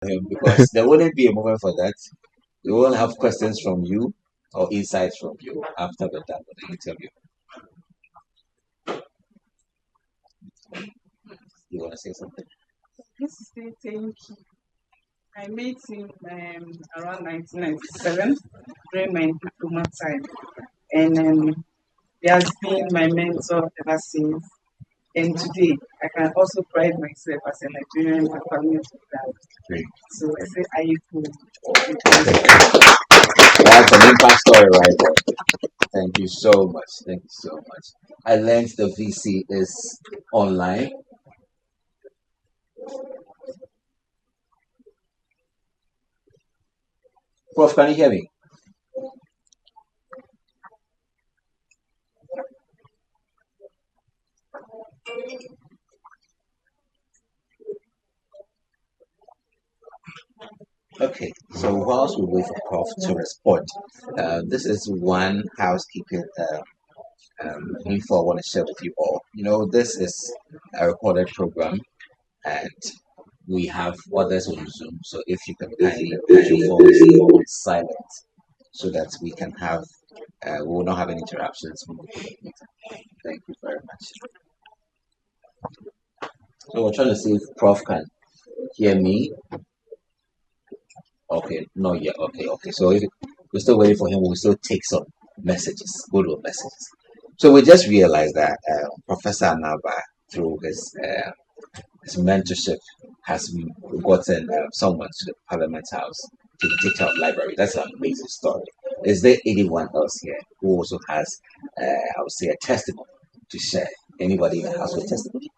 because there wouldn't be a moment for that. We will have questions from you or insights from you after we're done with the interview. You want to say something? This is say thank you. I met him around 1997 during my diploma time, and he has been my mentor ever since. And today, I can also pride myself as a Nigerian academic student. So I say, I cool. That's an impact story right there. Thank you so much. Thank you so much. I learned the VC is online. Prof, can you hear me? Okay, so whilst we wait for Prof to respond, this is one housekeeping info I want to share with you all. You know, this is a recorded program, and we have others on Zoom. So if you can kindly put your phones on silent, so that we can have, we will not have any interruptions when we put it later. Thank you very much. So we're trying to see if Prof can hear me. Okay, not yet. Okay. So if we're still waiting for him, we'll still take some messages, good old messages. So we just realized that Professor Anaba, through his mentorship, has gotten someone to the Parliament House to the Teacher of Library. That's an amazing story. Is there anyone else here who also has, I would say, a testimony to share? Anybody in the house with testimony?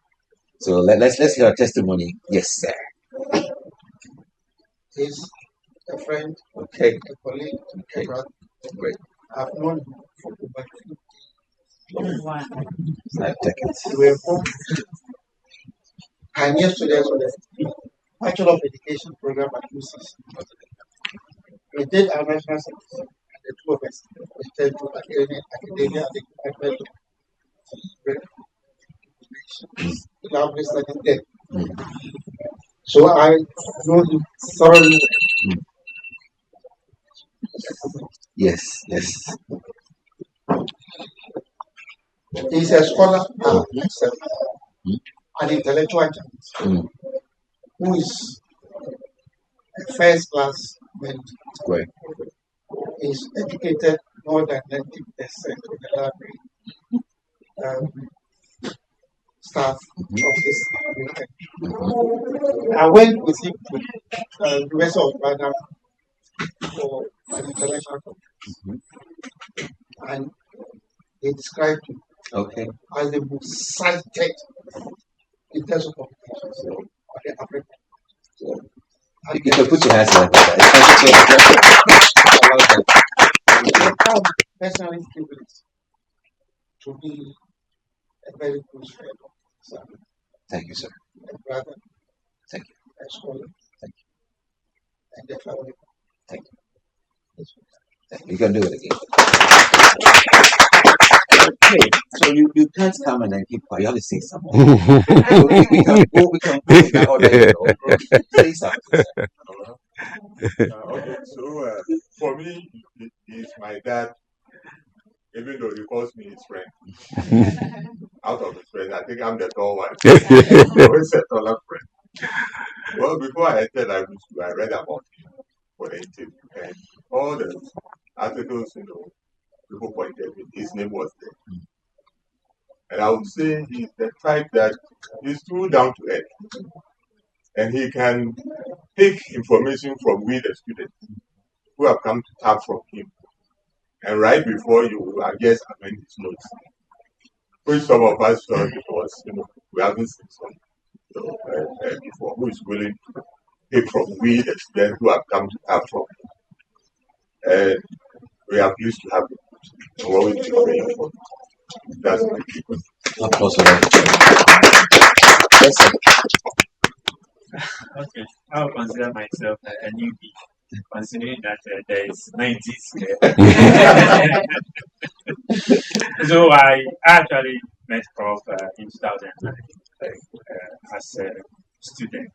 So let's hear a testimony. Yes, sir. He's a friend, Okay. a colleague, Okay. a brother. Great. I've known him for over 50 5 decades. We were both pioneer students of the Bachelor of Education program at UCC. We did our national service, and the two of us returned to academia at the Department of Information studies there. So I know him thoroughly well. Yes. He's a scholar himself, an intellectual giant, who is a first class man. Great. He's educated more than 90% of the library staff of this university. I went with him to the University of Ghana for an international conference, and they described him as the most cited in terms of publications on the African. You can put your hands up. I'm personally privileged to be a very good friend of his. Thank you, sir. A brother. Thank you. A scholar. Thank you. And the family. Thank you. You can do it again. Okay, so you can't come and then keep quiet. You have to say something. we can go in that order. Say something. Okay, so for me, he's my dad, even though he calls me his friend. Out of his friends, I think I'm the tall one. He always a taller friend. Well, before I entered library school, I read about him for the interview, and all the articles, people pointed out, his name was there. And I would say he's the type that he's too down to earth. And he can take information from we, the students, who have come to tap from him. And right before you, I guess, amend his notes, which some of us thought it was, we haven't seen some before, who is willing to take from we, the students who have come to tap from him. And we are pleased to have him. And what we do praying for. That's my people. Okay, I will consider myself a newbie, considering that there is 90s here. So I actually met Prof in 2009 as a student.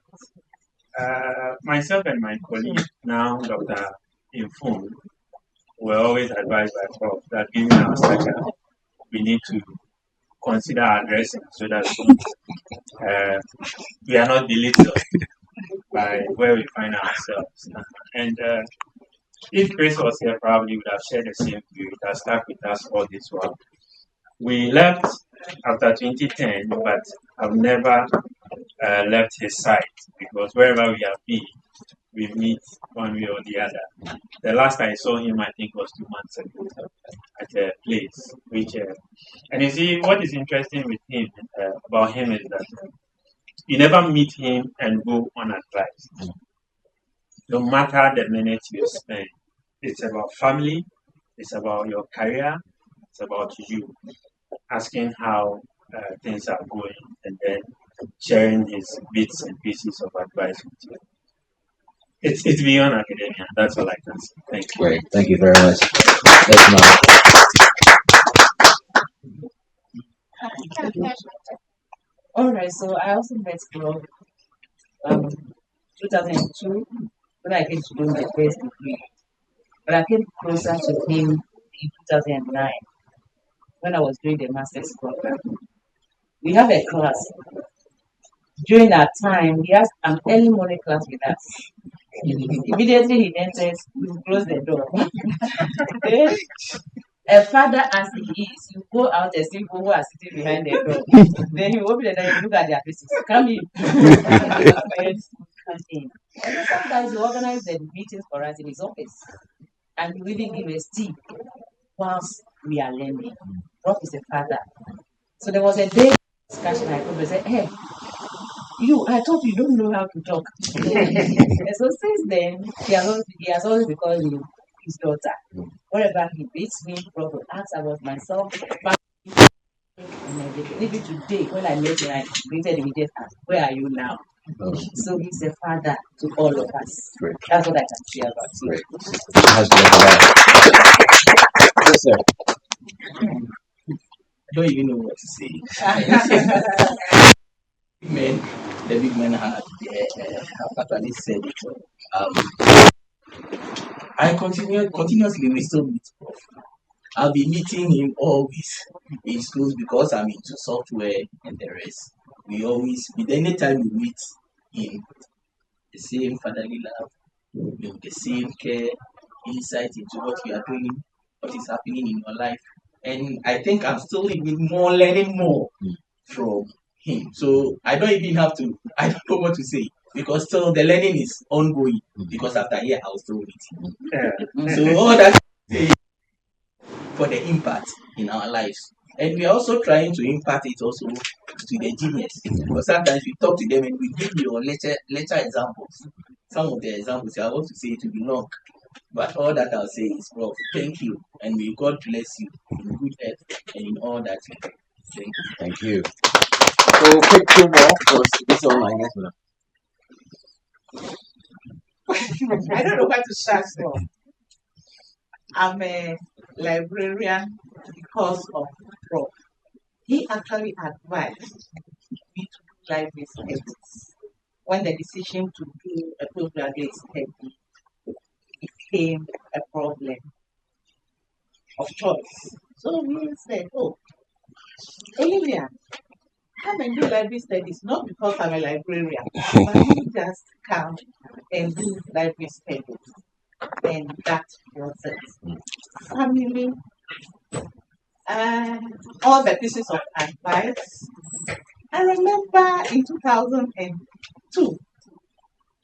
Myself and my colleague, now Dr. Infun, were always advised by Prof that given our stature, we need to consider addressing so that we are not belittled by where we find ourselves. And if Chris was here, probably would have shared the same view. It has stuck with us all this while. We left after 2010, but I've never left his side because wherever we have been, we meet one way or the other. The last I saw him, I think, was 2 months ago at a place. And you see, what is interesting with him about him is that you never meet him and go unadvised. No matter the minutes you spend, it's about family, it's about your career, it's about you asking how things are going, and then sharing his bits and pieces of advice with you. It's beyond academia. That's all I can say. Thank you. Great. Thank you very much. That's All right. So I also met Prof. 2002 when I came to do my first degree, but I came closer to him in 2009 when I was doing the master's program. We have a class. During that time, he has an early morning class with us. Immediately he enters, we close the door. A father as he is, you go out and see people who are sitting behind the door. Then you open the door and look at their faces. Come in. Come in. And sometimes he organize the meetings for us in his office. And he really give us tea whilst we are learning. Prof is a father. So there was a day discussion I could say, hey, I thought you don't know how to talk. And so since then, he has always been calling me his daughter. Wherever he meets me, Prof will ask about myself, and everything. Even today, when I met him, I greeted him, he just asked, where are you now? So he's a father to all of us. Great. That's what I can say about him. great. Yes, sir. I don't even know what to say. The big man had actually said it. I continuously we still meet Prof. I'll be meeting him always in schools because I'm into software and the rest. We always meet. Anytime we meet in the same fatherly love, with the same care, insight into what you are doing, what is happening in your life. And I think I'm still even more learning more from him. So I don't even have to, I don't know what to say because still the learning is ongoing because after here I'll still meet him. So all that for the impact in our lives. And we are also trying to impact it also to the juniors because sometimes we talk to them and we give you lecture examples. Some of the examples I want to say it will be long, but all that I'll say is, Prof, thank you, and may God bless you in good health and in all that you do. Thank you. Thank you. So, quick two more because this online. I don't know where to start from. I'm a librarian because of Prof. He actually advised me to do library studies. When the decision to do a postgraduate study became a problem of choice. So he said, oh, Olivia, come and do library studies, not because I'm a librarian, but you just come and do library studies. And that was it. Family, all the pieces of advice. I remember in 2002,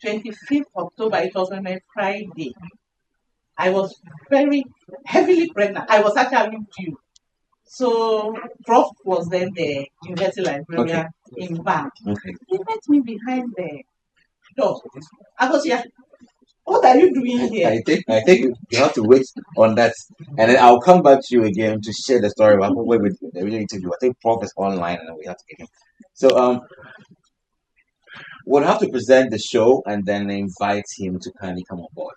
25th October, it was on a Friday. I was very heavily pregnant. I was actually due. So Prof was then the university librarian in Bank. Okay. He met me behind the door. I was here. What are you doing here? I think you have to wait on that, and then I'll come back to you again to share the story about what we the real interview. I think Prof is online, and we have to get him. So we'll have to present the show and then invite him to kindly come on board.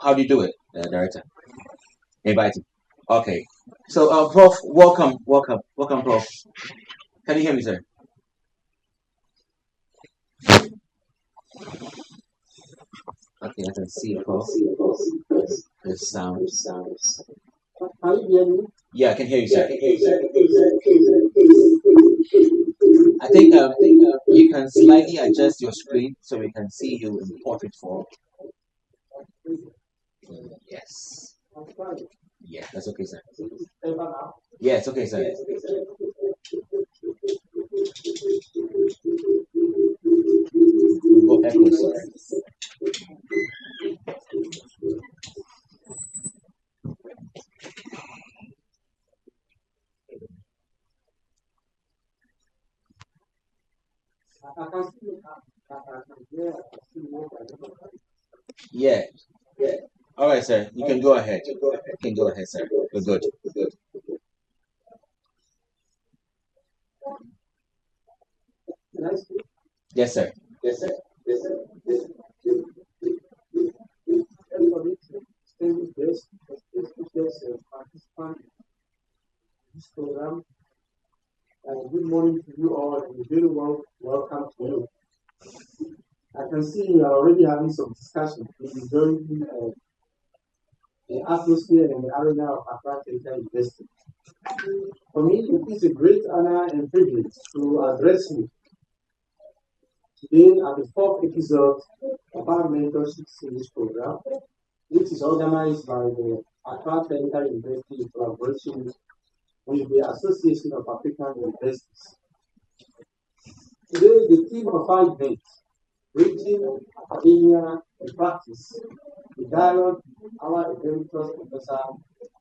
How do you do it, director? Invite him. Okay. So Prof, welcome, Prof. Can you hear me, sir? Okay, I can see Prof. The sound. Can you hear me? Yeah, I can hear you, sir. I think you can slightly adjust your screen so we can see you in portrait form. Yes. Yeah, that's okay, sir. Yeah, it's okay, sir. We'll go echo, sir. Yeah. All right, sir. You can go ahead. You can go ahead, sir. We're good. Yes, sir. This program. Good morning to you all and very welcome to you. I can see you are already having some discussion, enjoying the atmosphere and the arena of Accra Technical University. For me, it is a great honor and privilege to address you today at the fourth episode of our mentorship series program, which is organized by the Accra Technical University in collaboration with the Association of African Universities. Today, the theme of our event, Bridging Academia and Practice, the dialogue our Emeritus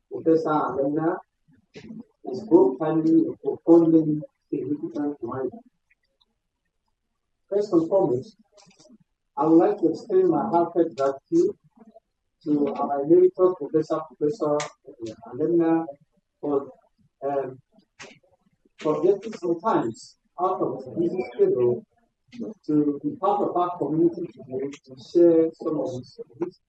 Professor Anaba is both timely and profoundly significant to my. First and foremost, I would like to extend my heartfelt gratitude to our Emeritus Professor Anaba for getting some time out of his busy schedule to be part of our community today to share some of his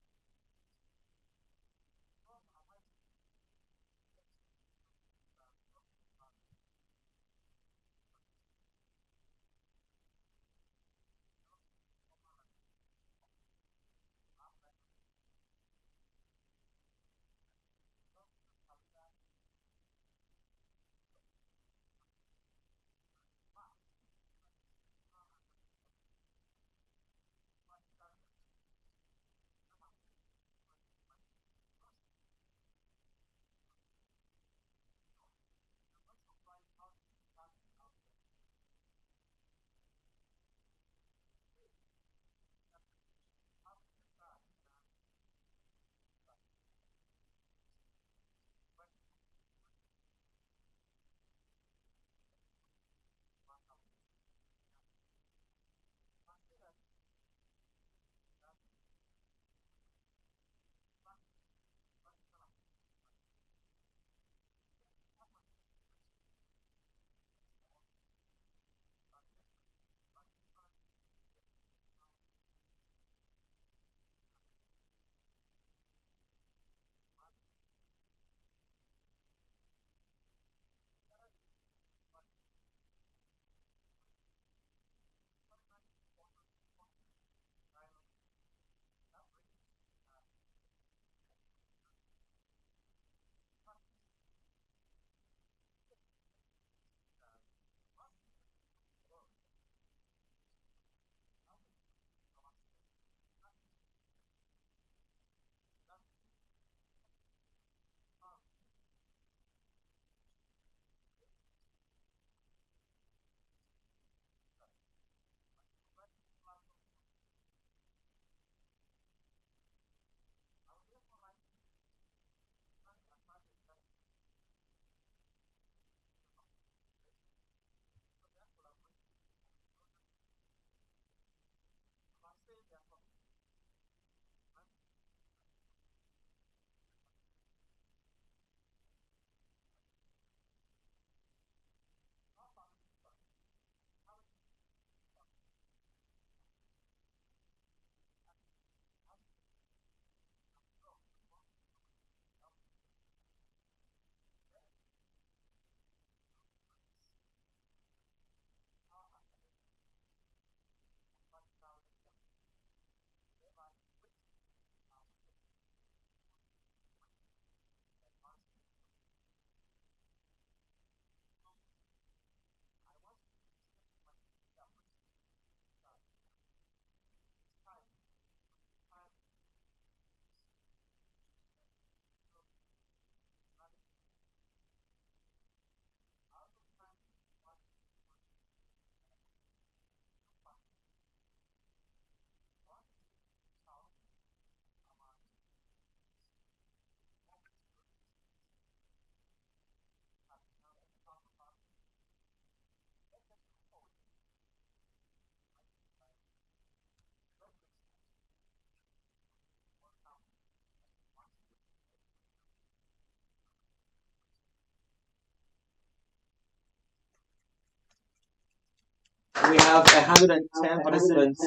we have 110 participants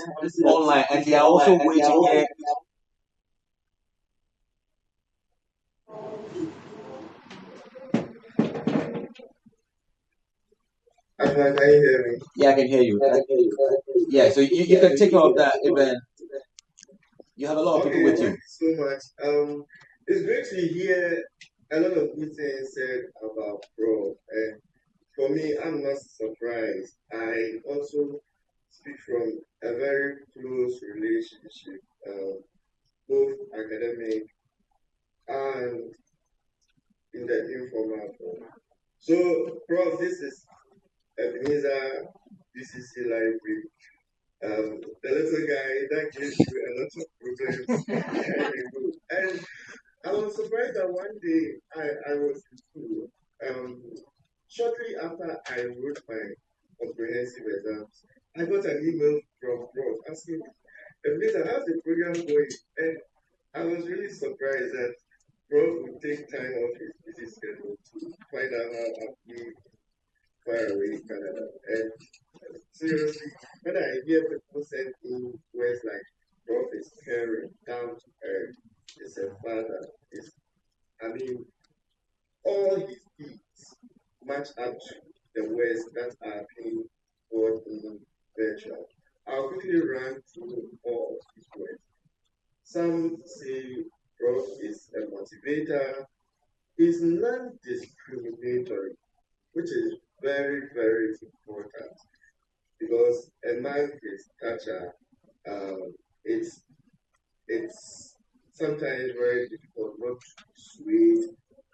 online, and they are also waiting here. Can you hear me? Yeah, I can hear you. Yeah, so you can take care of that event. You have a lot of people with you. Thank you so much. It's great to hear a lot of good things said about Prof. And for me, I'm not surprised. I also speak from a very close relationship, both academic and in the informal form. So, Prof, this is Ebenezer BCC Library. The little guy that gave you a lot of problems. And I was surprised that one day I was in school. Shortly after I wrote my comprehensive exams, I got an email from Prof asking, Ebenezer, how's the program going? And I was really surprised that Prof would take time off his busy schedule to find out how I'm doing far away in Canada. And seriously, when I hear people send in words like Prof is caring, down to earth, is a father, is I mean, all his deeds match up to the words that are being poured in virtual. I'll quickly run through all of his words. Some say Prof is a motivator, is non-discriminatory, which is very, very important because among his stature, it's it's sometimes very difficult not to be swayed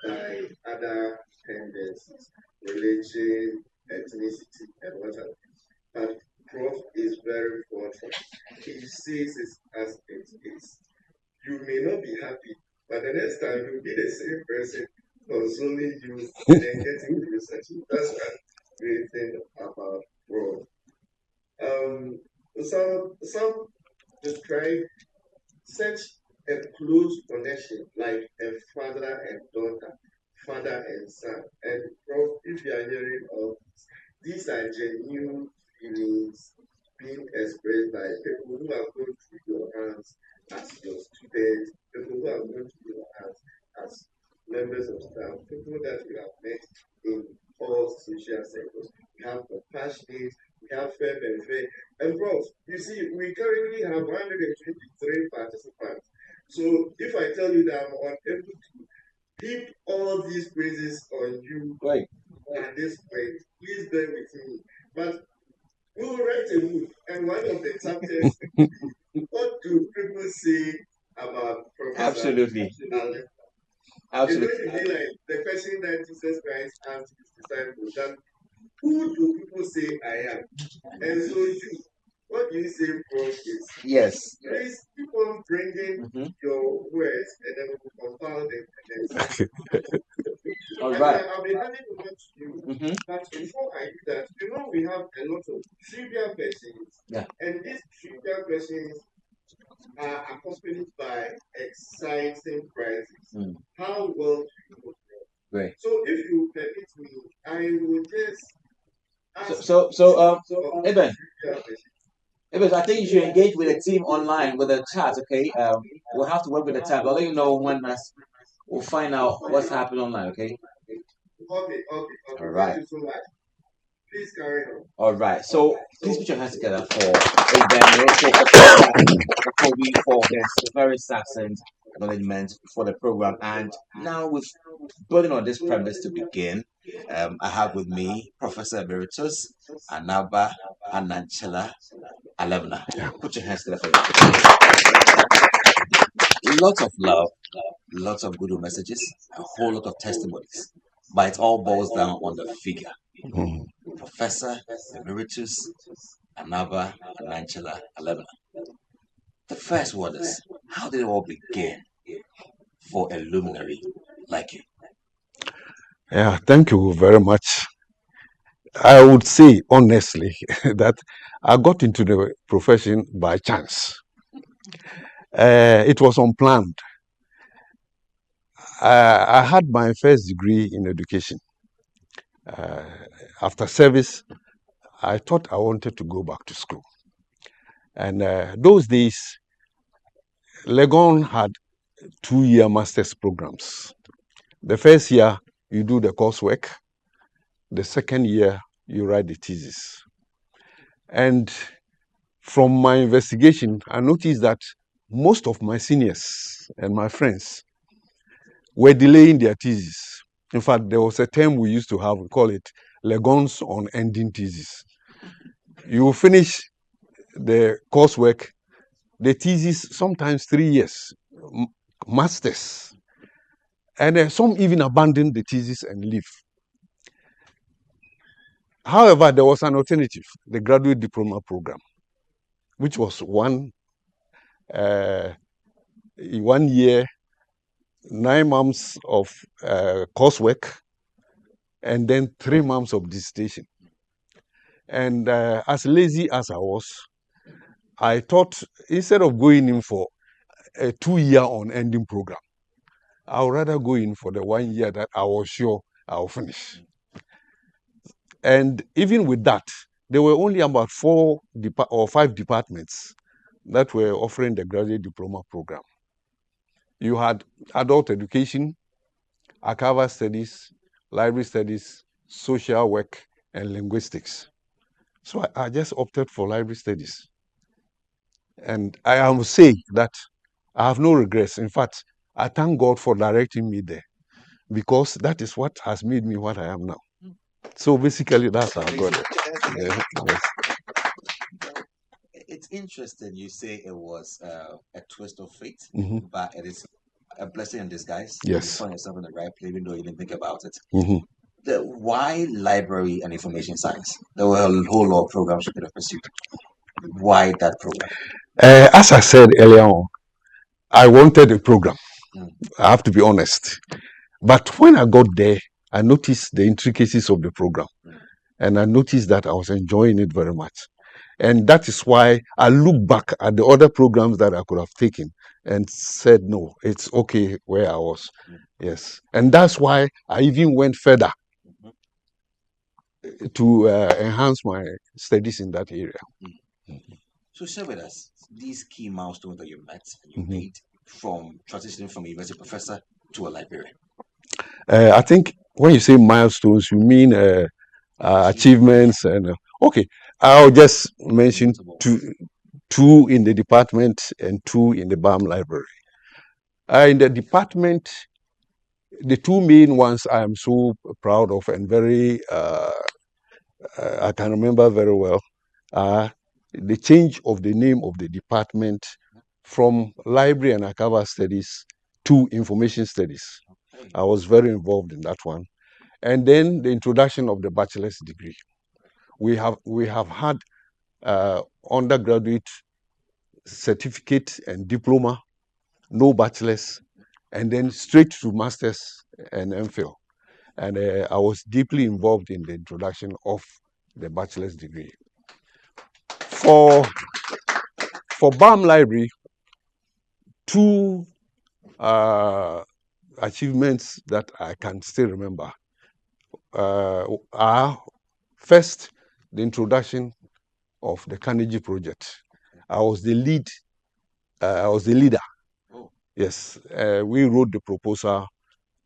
by other tendencies, religion, ethnicity, and what have you. But Prof is very forthright. He says it as it is. You may not be happy, but the next time you'll be the same person consoling you and then getting the research. That's one great thing about Prof. Some describe such a close connection like a father and daughter, father and son. And Prof, if you are hearing all this, these are genuine feelings being expressed by people who are going through your hands as your students, people who are going through your hands as members of staff, people that you have met in all social circles. We have compassionate, we have fair and fair. And Prof, you see, we currently have 123 participants. So if I tell you that I'm unable to heap all these praises on you at this point, please bear with me. But we will write a book, and one of the chapters will be what do people say about Professor Absolutely. Aleman? Absolutely. It's going to be like the question that Jesus Christ asked his disciples, that who do people say I am? And so you, what do you say, Prof? Is yes. Please keep on bringing your words, and then we will compile them and then send it. All right. I'll be handing over to you. But before I do that, we have a lot of trivia questions. Yeah. And these trivia questions are accompanied by exciting prizes. How well do you know? Great. So if you permit me, I will just ask Eben, I think you should engage with the team online with the chat, okay? We'll have to work with the tab. I'll let you know when we'll find out what's happening online, okay? Okay. All right. Thank you so much. Please carry on. All right. So please put your hands together for his very succinct acknowledgement for the program. And now, with building on this premise to begin, I have with me Professor Emeritus Anaba A. Put your hands together for lots of love, lots of good messages, a whole lot of testimonies. But it all boils down on the figure. Professor Emeritus Anaba A. The first one is, how did it all begin for a luminary like you? Yeah, thank you very much. I would say honestly that I got into the profession by chance. It was unplanned. I had my first degree in education. After service, I thought I wanted to go back to school. And those days, Legon had 2-year master's programs. The first year, you do the coursework. The second year, you write the thesis. And from my investigation, I noticed that most of my seniors and my friends were delaying their thesis. In fact, there was a term we used to have, we call it Legons on ending thesis. You finish the coursework, the thesis, sometimes 3 years, masters. And some even abandon the thesis and leave. However, there was an alternative, the graduate diploma program, which was 1 year, 9 months of coursework, and then 3 months of dissertation. And as lazy as I was, I thought instead of going in for a 2-year on-ending program, I would rather go in for the 1 year that I was sure I'll finish. And even with that, there were only about 4 or 5 departments that were offering the graduate diploma program. You had adult education, archival studies, library studies, social work, and linguistics. So I just opted for library studies. And I must say that I have no regrets. In fact, I thank God for directing me there, because that is what has made me what I am now. So basically, that's how I got it. Yeah, yes. It's interesting you say it was a twist of fate, Mhm. but it is a blessing in disguise. Yes. You found yourself in the right place, even though you didn't think about it. Mhm. Why library and information science? There were a whole lot of programs you could have pursued. Why that program? As I said earlier on, I wanted a program. I have to be honest. But when I got there, I noticed the intricacies of the program. And I noticed that I was enjoying it very much. And that is why I look back at the other programs that I could have taken and said, no, it's okay where I was. Yes. And that's why I even went further to enhance my studies in that area. So share with us these key milestones that you met and you made from transitioning from a university professor to a librarian. I think when you say milestones, you mean achievements. And okay, I'll just mention two in the department and 2 in the BAM library. In the department, the 2 main ones I am so proud of and very, I can remember very well, are the change of the name of the department from library and archival studies to information studies. I was very involved in that one. And then the introduction of the bachelor's degree. We have had undergraduate certificate and diploma, no bachelor's, and then straight to master's and MPhil. And I was deeply involved in the introduction of the bachelor's degree. For BAM Library, 2 achievements that I can still remember are first, the introduction of the Carnegie Project. I was the leader. Yes, we wrote the proposal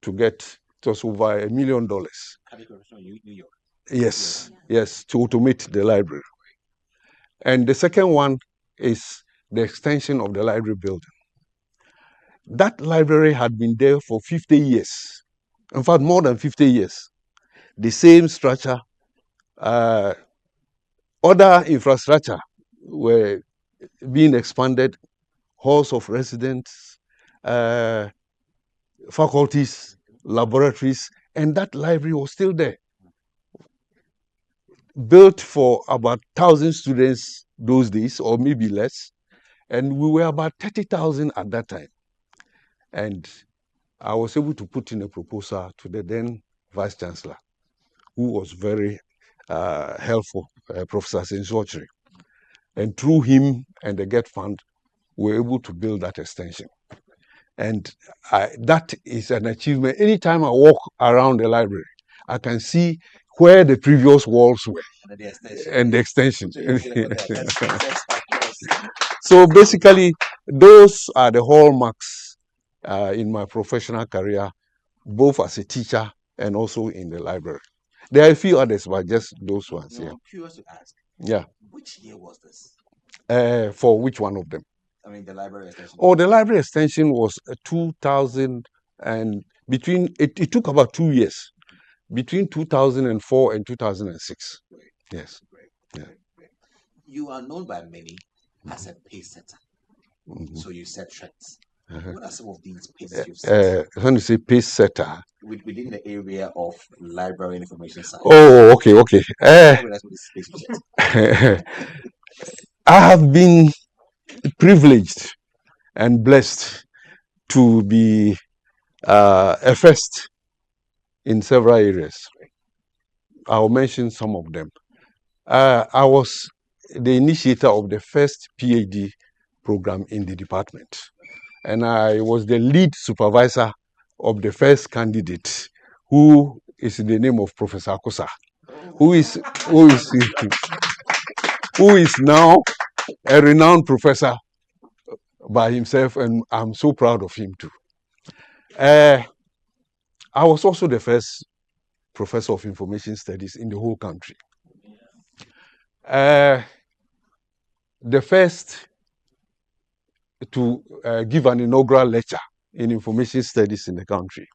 to get, it was over $1 million. New York. Yes, yes, to automate the library. And the second one is the extension of the library building. That library had been there for 50 years. In fact, more than 50 years. The same structure, other infrastructure were being expanded, halls of residence, faculties, laboratories, and that library was still there. Built for about 1,000 students those days, or maybe less, and we were about 30,000 at that time. And I was able to put in a proposal to the then Vice Chancellor, who was very helpful, Professor Sensochri. And through him and the GET Fund, we were able to build that extension. And that is an achievement. Anytime I walk around the library, I can see where the previous walls were and the extension. So basically, those are the hallmarks in my professional career, both as a teacher and also in the library. There are a few others, but just those ones. No, I'm curious to ask. Yeah. Which year was this? For which one of them? I mean, the library extension. Oh, the library extension was 2000 and it took about 2 years, between 2004 and 2006. Great. Yes. Great. Yeah. Great. You are known by many as a pace setter. So you set trends. What are some of these paces you've set? When you say pace setter, within the area of library information science. Oh, okay. I have been privileged and blessed to be a first in several areas. I'll mention some of them. I was the initiator of the first PhD program in the department, and I was the lead supervisor of the first candidate, who is the name of Professor Akosa, who is now a renowned professor by himself, and I'm so proud of him too. I was also the first professor of information studies in the whole country. The first to give an inaugural lecture in information studies in the country.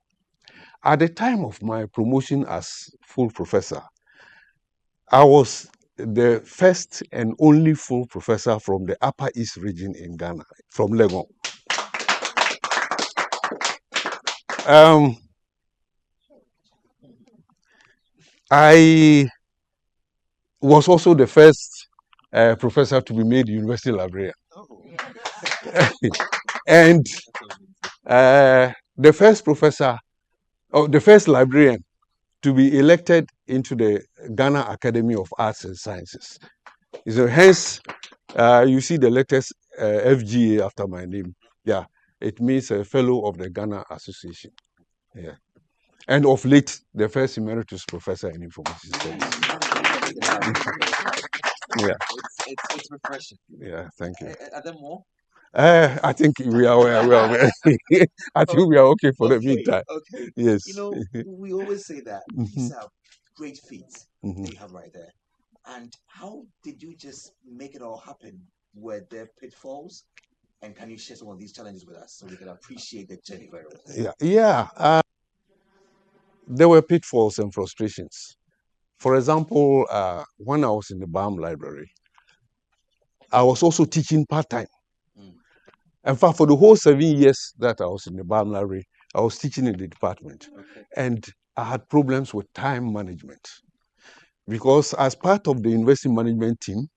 At the time of my promotion as full professor, I was the first and only full professor from the Upper East region in Ghana, from Legon. I was also the first professor to be made university librarian. And the first professor, or the first librarian to be elected into the Ghana Academy of Arts and Sciences. So hence, you see the letters FGA after my name. Yeah, it means a fellow of the Ghana Association. Yeah. And of late, the first Emeritus Professor in Information Studies. Yeah. It's refreshing. Yeah, thank you. Are there more? I think we are I think we are okay for the meantime. Okay. Yes. You know, we always say that these are great feats that you have right there. And how did you just make it all happen? Were there pitfalls? And can you share some of these challenges with us so we can appreciate the journey very well? Yeah. There were pitfalls and frustrations. For example, when I was in the BAM library, I was also teaching part-time. In fact, for the whole 7 years that I was in the BAM library, I was teaching in the department. And I had problems with time management. Because as part of the university management team,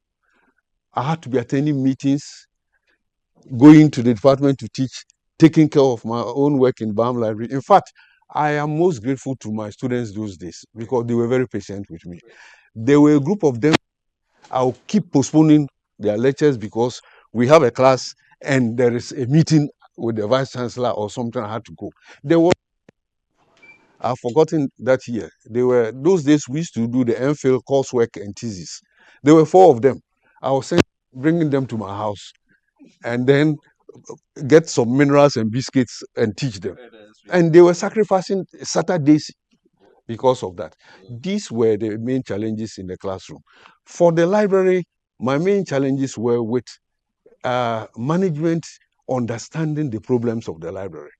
I had to be attending meetings, going to the department to teach, taking care of my own work in BAM library. In fact, I am most grateful to my students those days because they were very patient with me. There were a group of them, I'll keep postponing their lectures because we have a class and there is a meeting with the vice chancellor or something. I had to go. I've forgotten that year. Those days we used to do the MPhil coursework and thesis. There were 4 of them. I was bringing them to my house and then get some minerals and biscuits and teach them. And they were sacrificing Saturdays because of that. These were the main challenges in the classroom. For the library, my main challenges were with management understanding the problems of the library.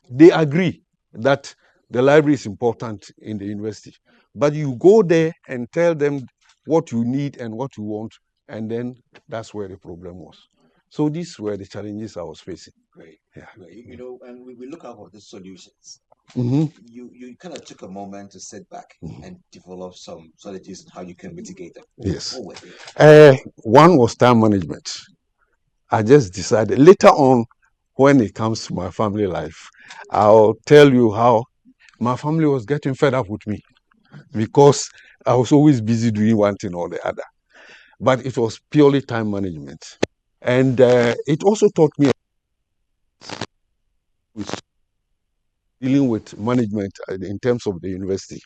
They agree that the library is important in the university, but you go there and tell them what you need and what you want, and then that's where the problem was. So these were the challenges I was facing. Great. Yeah. Great. You know, and we look out for the solutions. You kind of took a moment to sit back and develop some strategies on how you can mitigate them. Yes. One was time management. I just decided later on, when it comes to my family life, I'll tell you how my family was getting fed up with me because I was always busy doing one thing or the other. But it was purely time management. And it also taught me dealing with management in terms of the university.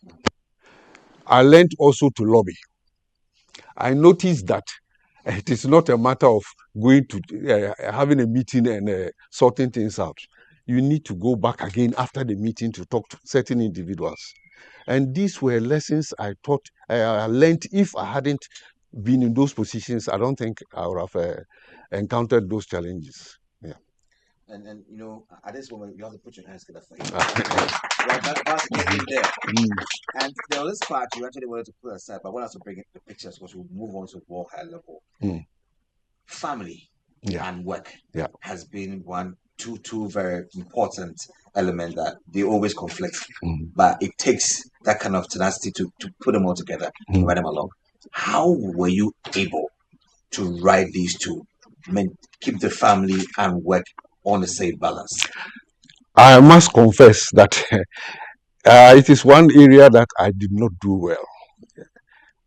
I learned also to lobby. I noticed that it is not a matter of going to having a meeting and sorting things out. You need to go back again after the meeting to talk to certain individuals. And these were lessons I thought I learned. If I hadn't been in those positions, I don't think I would have encountered those challenges. Yeah. And you know, at this moment, you have to put your hands together for you. That's getting there. And there was this part you actually wanted to put aside, but I want us to bring it the pictures because we'll move on to more high level. Family and work has been two very important elements that they always conflict, but it takes that kind of tenacity to put them all together and ride them along. How were you able to ride these two, keep the family and work on the same balance? I must confess that it is one area that I did not do well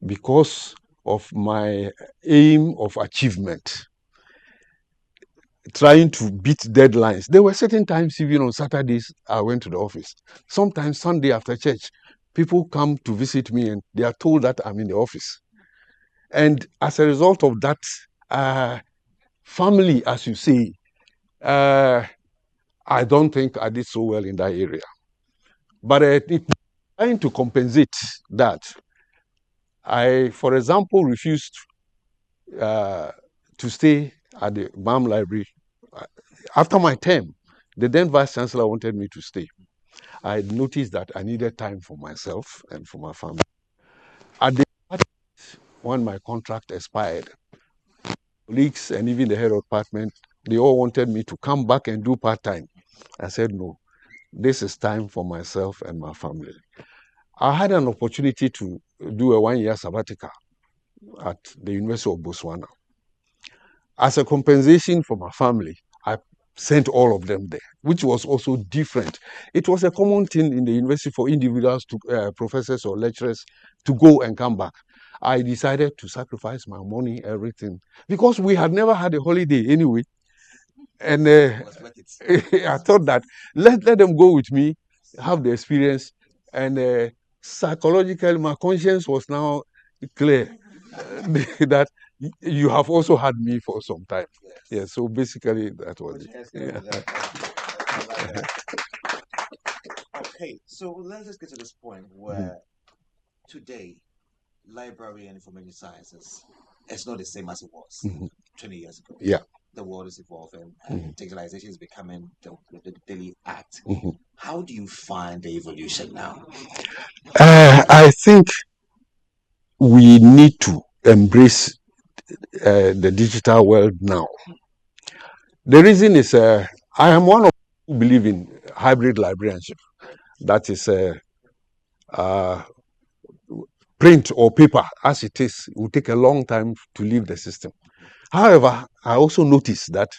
because of my aim of achievement, trying to beat deadlines. There were certain times, even on Saturdays, I went to the office. Sometimes Sunday after church, people come to visit me and they are told that I'm in the office. And as a result of that, family, as you say, I don't think I did so well in that area. But trying to compensate that, I, for example, refused to stay at the BAM library. After my term, the then Vice Chancellor wanted me to stay. I noticed that I needed time for myself and for my family. At the when my contract expired, colleagues and even the head of department, they all wanted me to come back and do part-time. I said, no, this is time for myself and my family. I had an opportunity to do a 1-year sabbatical at the University of Botswana. As a compensation for my family, I sent all of them there, which was also different. It was a common thing in the university for individuals, professors or lecturers, to go and come back. I decided to sacrifice my money, everything, because we had never had a holiday anyway. And I thought that let them go with me, have the experience, and psychologically, my conscience was now clear that you have also had me for some time. Yeah, so basically that was it. Yeah. Okay, so let's just get to this point where today, library and information sciences, it's not the same as it was 20 years ago. Yeah. The world is evolving and digitalization is becoming the daily act. How do you find the evolution now? I think we need to embrace the digital world now. The reason is I am one of who believe in hybrid librarianship. That is print or paper as it is. It will take a long time to leave the system. However, I also notice that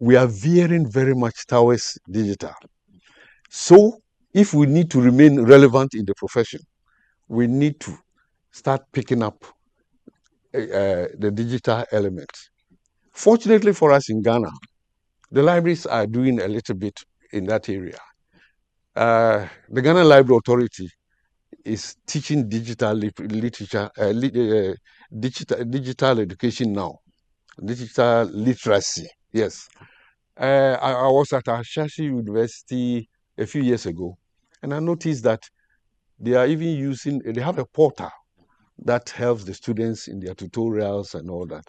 we are veering very much towards digital. So if we need to remain relevant in the profession, we need to start picking up the digital element. Fortunately for us in Ghana, the libraries are doing a little bit in that area. The Ghana Library Authority is teaching digital literature, digital education now, digital literacy. Yes. I was at Ashashi University a few years ago, and I noticed that they are even they have a portal that helps the students in their tutorials and all that.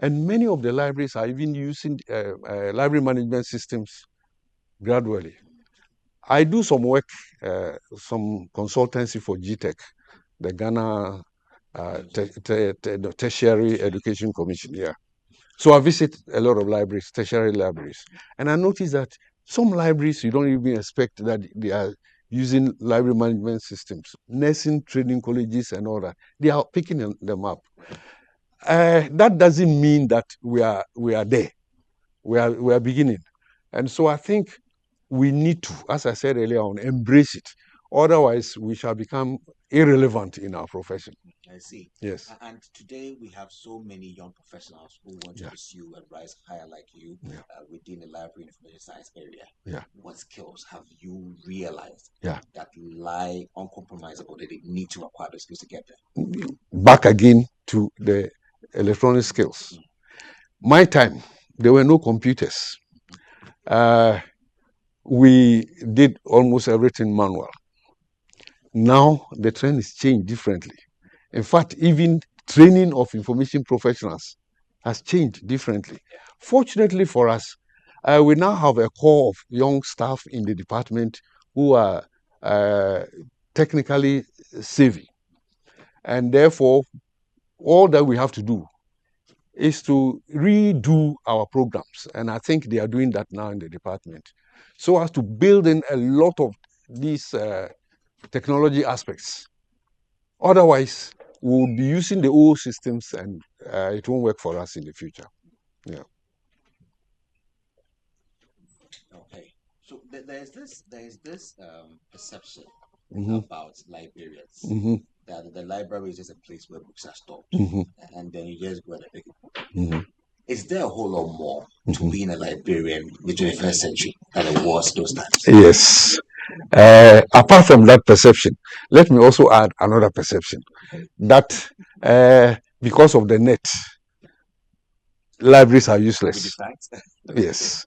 And many of the libraries are even using library management systems gradually. I do some work, some consultancy for GTEC, the Ghana Tertiary Education Commission. Yeah. So I visit a lot of libraries, tertiary libraries, and I notice that some libraries you don't even expect that they are using library management systems. Nursing training colleges and all that, they are picking them up. That doesn't mean that we are there. We are beginning, and so I think we need to, as I said earlier on, embrace it. Otherwise, we shall become irrelevant in our profession. I see. Yes. And today we have so many young professionals who want to pursue and rise higher like you within the library information science area. Yeah. What skills have you realized that lie uncompromisable that they need to acquire those skills to get there? Back again to the electronic skills. My time, there were no computers. We did almost everything manual. Now the trend is changed differently. In fact, even training of information professionals has changed differently. Fortunately for us, we now have a core of young staff in the department who are technically savvy. And therefore, all that we have to do is to redo our programs. And I think they are doing that now in the department. So as to build in a lot of these technology aspects. Otherwise, we'll be using the old systems and it won't work for us in the future. Yeah. Okay. So there's this perception Mhm. about librarians Mhm. that the library is just a place where books are stored, and then you just go and pick it. Is there a whole lot more to being a librarian in the 21st century than it was those times? Yes. Apart from that perception, let me also add another perception that because of the net, libraries are useless. Yes.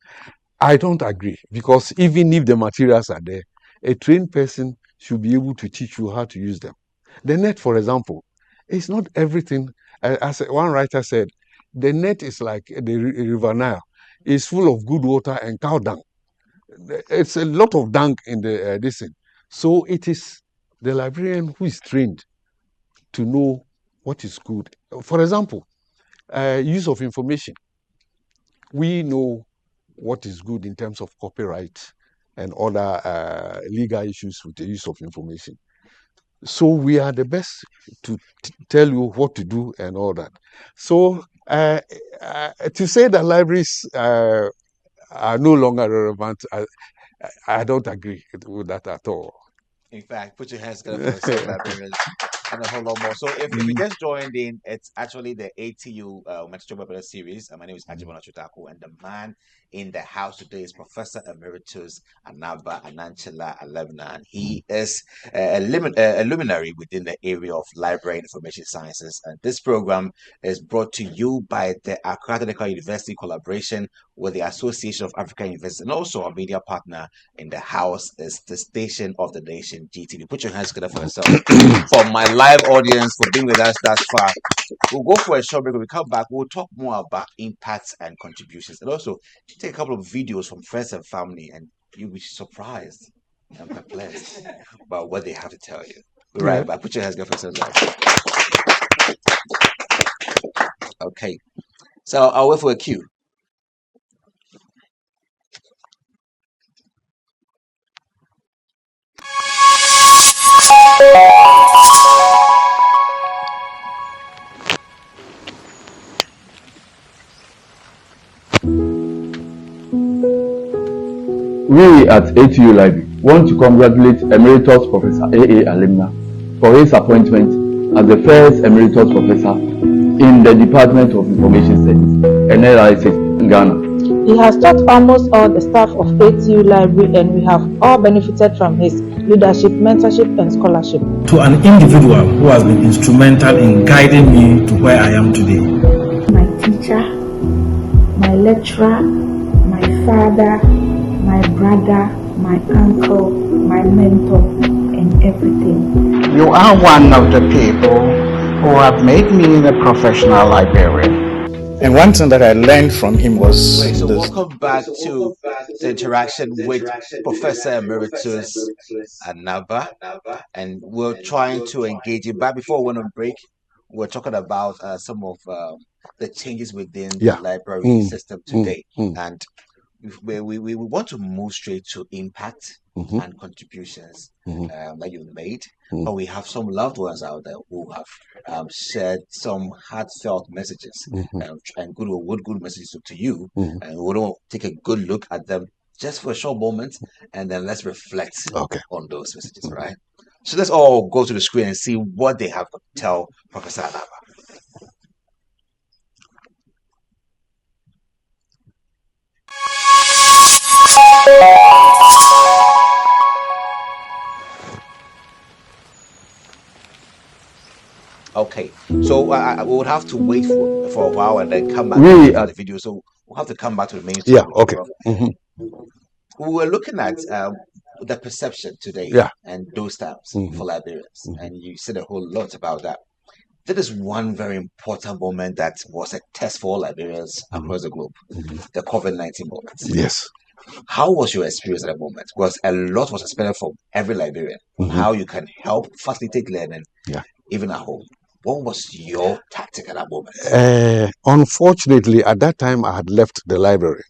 I don't agree, because even if the materials are there, a trained person should be able to teach you how to use them. The net, for example, is not everything. As one writer said, the net is like the river Nile. It's full of good water and cow dung. It's a lot of dung in the this thing. So it is the librarian who is trained to know what is good. For example, use of information. We know what is good in terms of copyright and other legal issues with the use of information. So we are the best to tell you what to do and all that. So to say that libraries are no longer relevant, I don't agree with that at all. In fact, put your hands together for yourself, librarians, and a whole lot more. So, if you just joined in, it's actually the ATU Metro series. My name is Ajibona Chutaku, and the man in the house today is Professor Emeritus Anaba A. And he is a luminary within the area of library and information sciences. And this program is brought to you by the Accra Technical University collaboration with the Association of African Universities, and also our media partner in the house is the station of the nation, GTV. Put your hands together for yourself. For my live audience, for being with us thus far. We'll go for a short break. When we come back, we'll talk more about impacts and contributions, and also take a couple of videos from friends and family, and you'll be surprised and perplexed about what they have to tell you. We're right back. Put your hands together for yourself. Okay. So I'll wait for a cue. We at ATU Library want to congratulate Emeritus Professor A. Aleman for his appointment as the first Emeritus Professor in the Department of Information Studies, NLIC, in Ghana. He has taught almost all the staff of ATU Library, and we have all benefited from his leadership, mentorship, and scholarship. To an individual who has been instrumental in guiding me to where I am today. My teacher, my lecturer, my father, my brother, my uncle, my mentor, and everything. You are one of the people who have made me a professional librarian. And one thing that I learned from him was so welcome back to the interaction with Professor Emeritus Anaba, and we're trying to engage you. But before we went on break, we're talking about some of the changes within the library system today, and we want to move straight to impact and contributions that you've made. But we have some loved ones out there who have shared some heartfelt messages and good messages to you, and we don't take a good look at them just for a short moment, and then let's reflect Okay. on those messages, right? So let's all go to the screen and see what they have to tell Professor Anaba. Okay, so we would have to wait for a while and then come back to the video. So we'll have to come back to the main topic. Yeah, okay. We were looking at the perception today and those times for librarians, and you said a whole lot about that. That is one very important moment that was a test for all librarians across the globe, the COVID-19 moment. Yes. How was your experience at that moment? Because a lot was expected from every librarian on how you can help facilitate learning, even at home. What was your tactic at that moment? Unfortunately, at that time, I had left the library.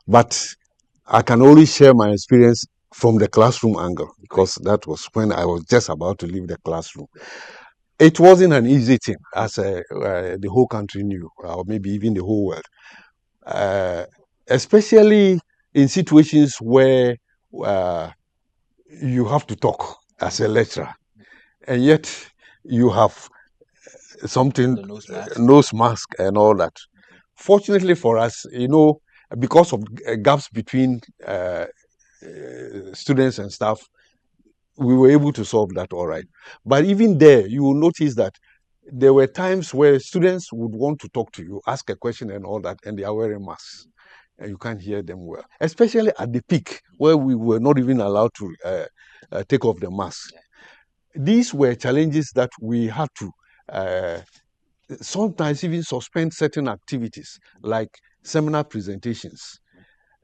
But I can only share my experience from the classroom angle, because that was when I was just about to leave the classroom. It wasn't an easy thing, as the whole country knew, or maybe even the whole world. Especially in situations where you have to talk as a lecturer, and yet you have something, nose mask and all that. Fortunately for us, because of gaps between students and staff, we were able to solve that all right. But even there, you will notice that there were times where students would want to talk to you, ask a question and all that, and they are wearing masks. And you can't hear them well, especially at the peak where we were not even allowed to take off the mask. These were challenges that we had to sometimes even suspend certain activities like seminar presentations.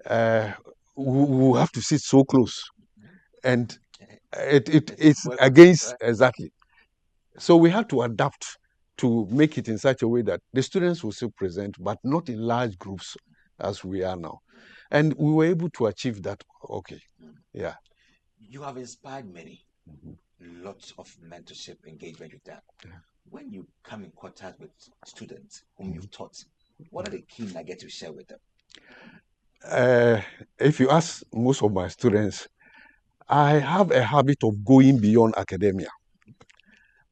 We have to sit so close, and it's against exactly. So we had to adapt to make it in such a way that the students will still present, but not in large groups as we are now. And we were able to achieve that. Okay. Yeah. You have inspired many. Lots of mentorship engagement with them. When you come in contact with students whom you've taught, what are the key nuggets you share with them? If you ask most of my students, I have a habit of going beyond academia.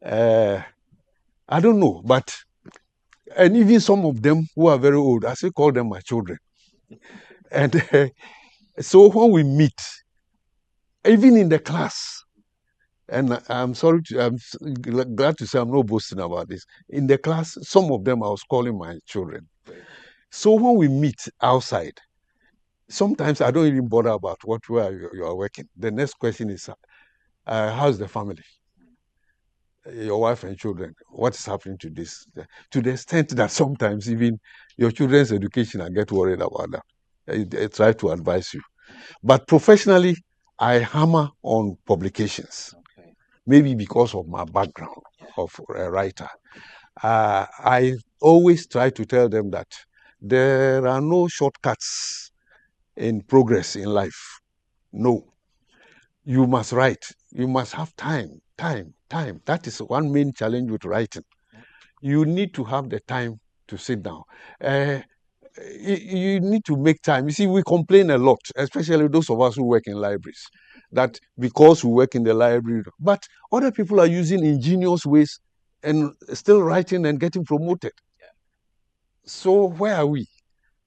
I don't know, and even some of them who are very old, I still call them my children. And so when we meet, even in the class, and I'm glad to say I'm not boasting about this. In the class, some of them I was calling my children. So when we meet outside, sometimes I don't even bother about where you are working. The next question is, how's the family? Your wife and children, what is happening to this? To the extent that sometimes even your children's education, I get worried about that. I try to advise you. But professionally, I hammer on publications. Maybe because of my background of a writer. I always try to tell them that there are no shortcuts in progress in life. No. You must write. You must have time. That is one main challenge with writing. You need to have the time to sit down. You need to make time. You see, we complain a lot, especially those of us who work in libraries, that because we work in the library, but other people are using ingenious ways and still writing and getting promoted. So where are we?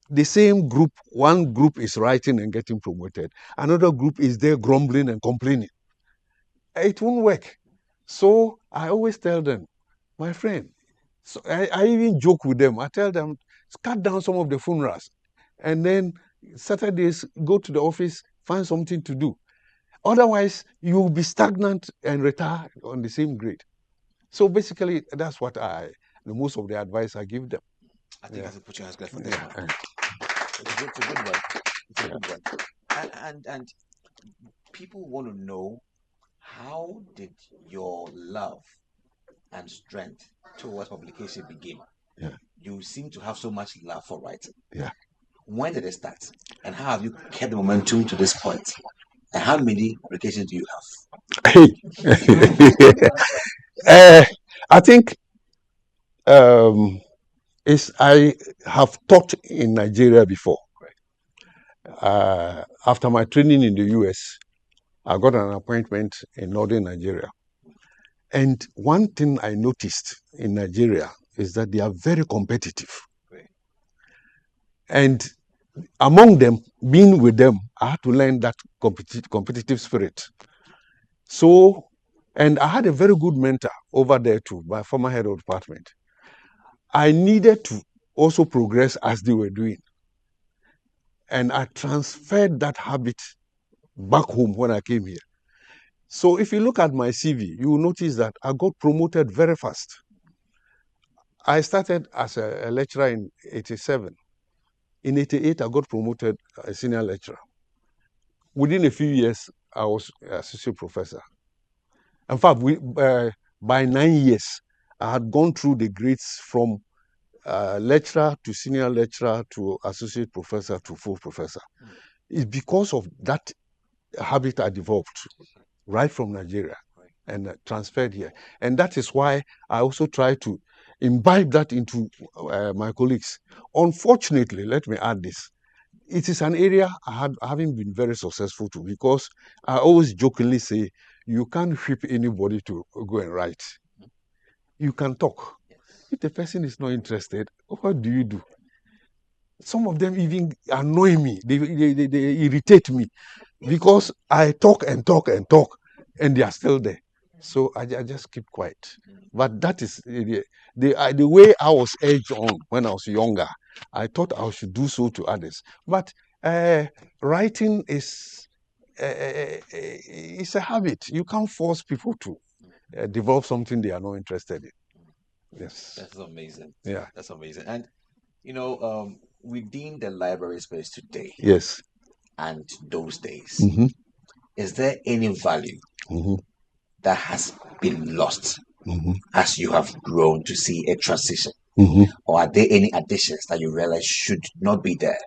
The same group, one group is writing and getting promoted. Another group is there grumbling and complaining. It won't work. So I always tell them, my friend, so I even joke with them. I tell them, cut down some of the funerals. And then Saturdays, go to the office, find something to do. Otherwise, you'll be stagnant and retire on the same grade. So basically, that's what most of the advice I give them. I think I have to put your hands together for this one. It's a good one. It's a good one. And people want to know, how did your love and strength towards publication begin? You seem to have so much love for writing. When did it start? And how have you kept the momentum to this point? And how many publications do you have? I think I have taught in Nigeria before. after my training in the US, I got an appointment in northern Nigeria. And one thing I noticed in Nigeria is that they are very competitive. And among them, being with them, I had to learn that competitive spirit. So, and I had a very good mentor over there too, my former head of department. I needed to also progress as they were doing. And I transferred that habit back home when I came here. So if you look at my CV, you will notice that I got promoted very fast. I started as a lecturer in 87. In 88, I got promoted as senior lecturer. Within a few years, I was associate professor. In fact, by 9 years, I had gone through the grades from lecturer to senior lecturer to associate professor to full professor. It's because of that habit I developed right from Nigeria and transferred here. And that is why I also try to imbibe that into my colleagues. Unfortunately, let me add this. It is an area I haven't been very successful to, because I always jokingly say, you can't whip anybody to go and write. You can talk. If the person is not interested, what do you do? Some of them even annoy me. They irritate me because I talk and talk and talk, and they are still there. So I just keep quiet. But that is the way I was edged on when I was younger. I thought I should do so to others. But writing is it's a habit. You can't force people to develop something they are not interested in. Yes. That's amazing. Yeah. That's amazing. And within the library space today, yes, and those days, mm-hmm. is there any value mm-hmm. that has been lost mm-hmm. as you have grown to see a transition? Mm-hmm. Or are there any additions that you realize should not be there?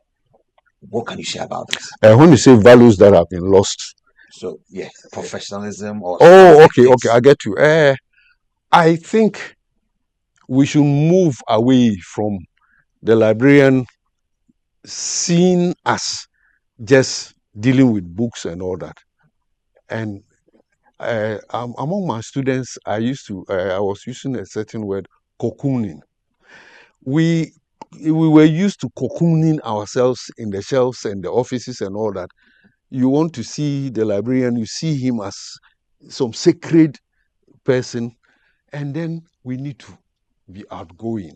What can you share about this? When you say values that have been lost, so yeah, professionalism or okay, I get you. I think we should move away from the librarian seen as just dealing with books and all that. And among my students, I was using a certain word, cocooning. We were used to cocooning ourselves in the shelves and the offices and all that. You want to see the librarian, you see him as some sacred person, and then we need to be outgoing.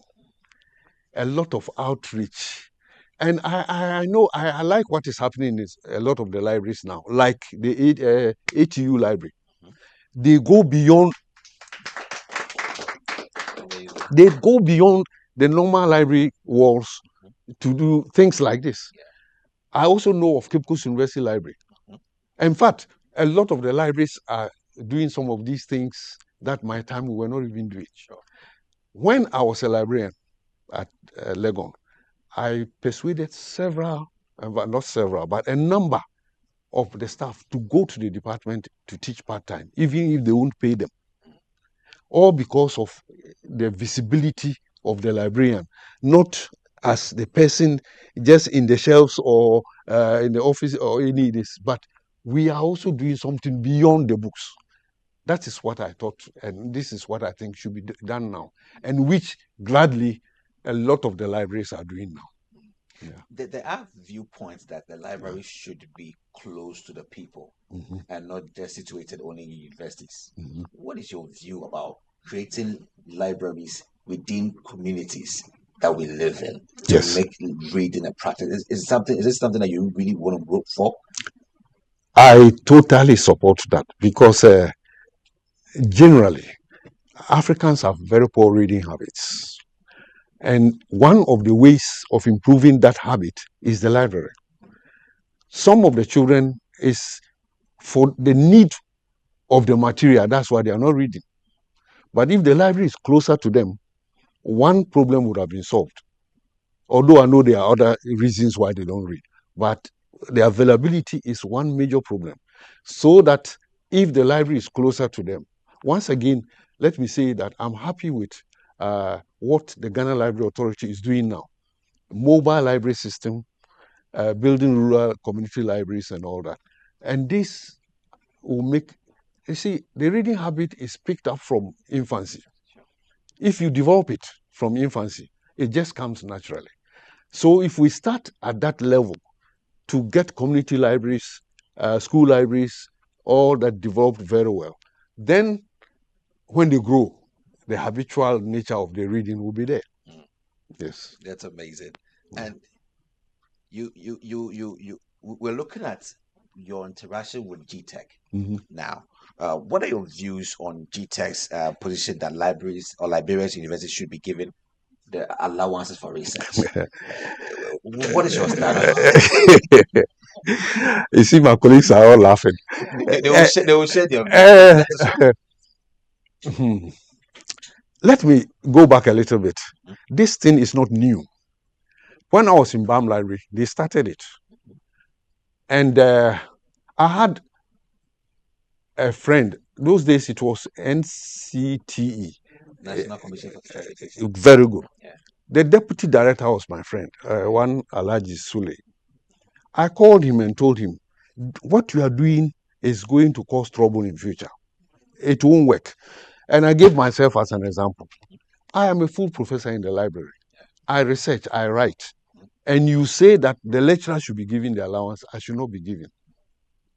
A lot of outreach. And I know I like what is happening in a lot of the libraries now, like the ATU library. They go beyond. They go beyond the normal library walls to do things like this. I also know of Cape Coast University Library. In fact, a lot of the libraries are doing some of these things that my time we were not even doing. When I was a librarian at Legon, I persuaded not several, but a number of the staff to go to the department to teach part-time, even if they won't pay them. All because of the visibility of the librarian, not as the person just in the shelves or in the office or any of this, but we are also doing something beyond the books. That is what I thought, and this is what I think should be done now, and which gladly a lot of the libraries are doing now. Yeah. There are viewpoints that the library should be close to the people and not just situated only in universities. What is your view about creating libraries within communities that we live in to make reading a practice? Is this something that you really want to work for? I totally support that, because generally Africans have very poor reading habits. And one of the ways of improving that habit is the library. Some of the children is for the need of the material, that's why they are not reading. But if the library is closer to them, one problem would have been solved. Although I know there are other reasons why they don't read, but the availability is one major problem. So that if the library is closer to them, once again, let me say that I'm happy with what the Ghana Library Authority is doing now. Mobile library system, building rural community libraries and all that. And this will make, you see, the reading habit is picked up from infancy. If you develop it from infancy, it just comes naturally. So if we start at that level to get community libraries, school libraries, all that developed very well, then when they grow, the habitual nature of the reading will be there. Yes. That's amazing. And we're looking at your interaction with GTech now. What are your views on GTech's position that libraries or librarians, universities should be given the allowances for research? What is your stand on that? You see, my colleagues are all laughing. They will share their views. Let me go back a little bit. This thing is not new. When I was in BAM Library, they started it. And I had a friend. Those days it was NCTE. National Commission for Certification. Very good. Yeah. The deputy director was my friend, one Alaji Sule. I called him and told him, what you are doing is going to cause trouble in future. It won't work. And I gave myself as an example. I am a full professor in the library. I research, I write. And you say that the lecturer should be given the allowance, I should not be given.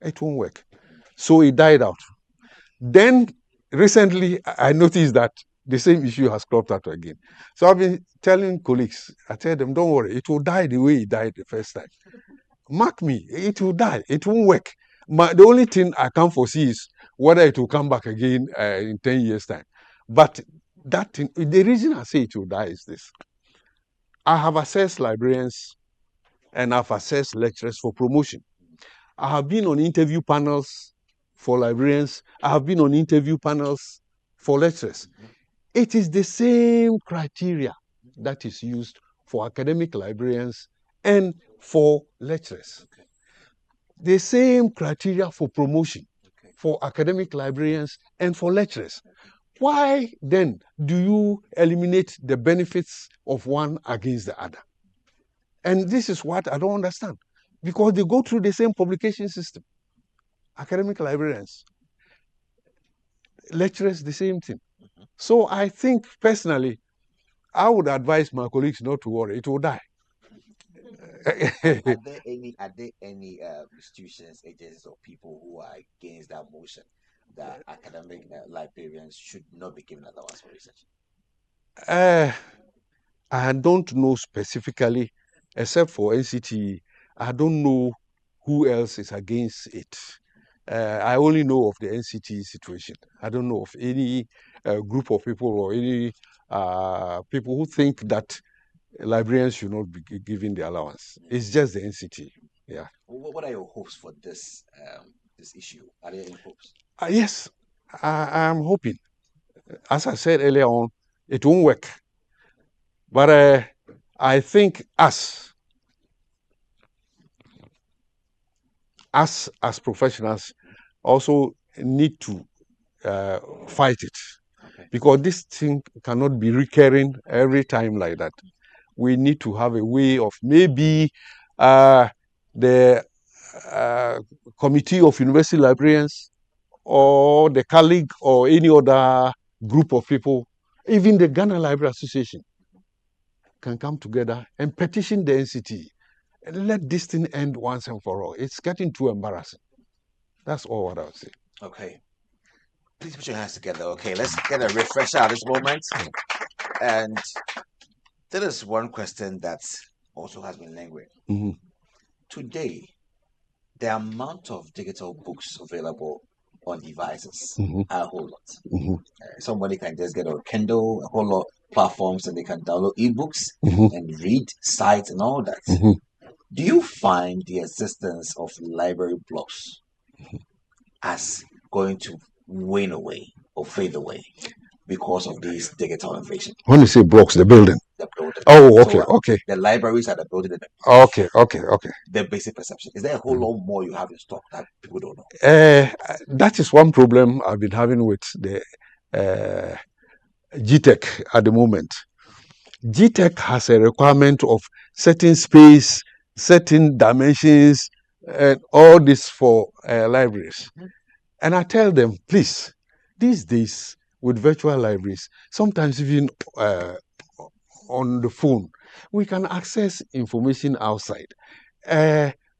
It won't work. So it died out. Then recently, I noticed that the same issue has cropped up again. So I've been telling colleagues, I tell them, don't worry, it will die the way it died the first time. Mark me, it will die. It won't work. The only thing I can foresee is whether it will come back again in 10 years' time. But that thing, the reason I say it will die is this. I have assessed librarians and I've assessed lecturers for promotion. I have been on interview panels for librarians. I have been on interview panels for lecturers. It is the same criteria that is used for academic librarians and for lecturers. The same criteria for promotion for academic librarians and for lecturers. Why then do you eliminate the benefits of one against the other? And this is what I don't understand. Because they go through the same publication system. Academic librarians, lecturers, the same thing. So I think personally, I would advise my colleagues not to worry. It will die. Are there any institutions, agencies, or people who are against that motion that academic librarians should not be given allowance for research? I don't know specifically, except for NCTE. I don't know who else is against it. I only know of the NCTE situation. I don't know of any group of people or any people who think that librarians should not be given the allowance. It's just the NCTE. Yeah. What are your hopes for this issue? Are there any hopes? Yes, I'm hoping. As I said earlier on, it won't work. But I think us, as professionals, also need to fight it. Because this thing cannot be recurring every time like that. We need to have a way of maybe the committee of university librarians or the colleague or any other group of people, even the Ghana Library Association, can come together and petition the NCT and let this thing end once and for all. It's getting too embarrassing. That's all what I would say. Okay. Please put your hands together. Okay, let's get a refresher at this moment. And there is one question that also has been lingering. Today, the amount of digital books available on devices are a whole lot. Somebody can just get a Kindle, a whole lot of platforms, and they can download ebooks and read sites and all that. Do you find the existence of library blocks as going to wane away or fade away because of these digital innovation? When you say blocks, the building. The building. Oh, okay, So, okay. The libraries are the building. Okay. The basic perception. Is there a whole lot more you have in stock that people don't know? That is one problem I've been having with the GTech at the moment. GTech has a requirement of certain space certain dimensions, and all this for libraries. And I tell them, please, these days with virtual libraries, sometimes even on the phone, we can access information outside.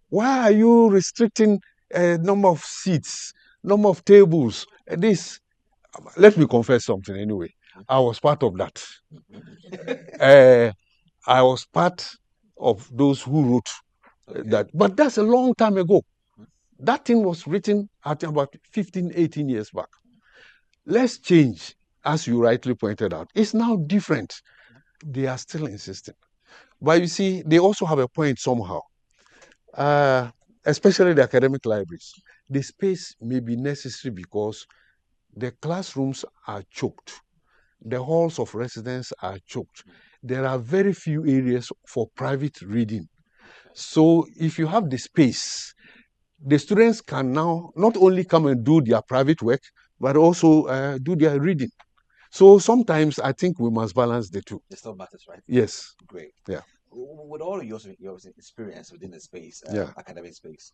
Why are you restricting number of seats, number of tables? This, let me confess something anyway. I was part of that. I was part of those who wrote that, but that's a long time ago. That thing was written at about 15, 18 years back. Let's change, as you rightly pointed out. It's now different. They are still insisting. But you see, they also have a point somehow. Especially the academic libraries. The space may be necessary because the classrooms are choked. The halls of residence are choked. There are very few areas for private reading. So if you have the space, the students can now not only come and do their private work, but also do their reading. So sometimes I think we must balance the two. It still matters, right? Yes. Great. Yeah. With all of your experience within the space, academic space,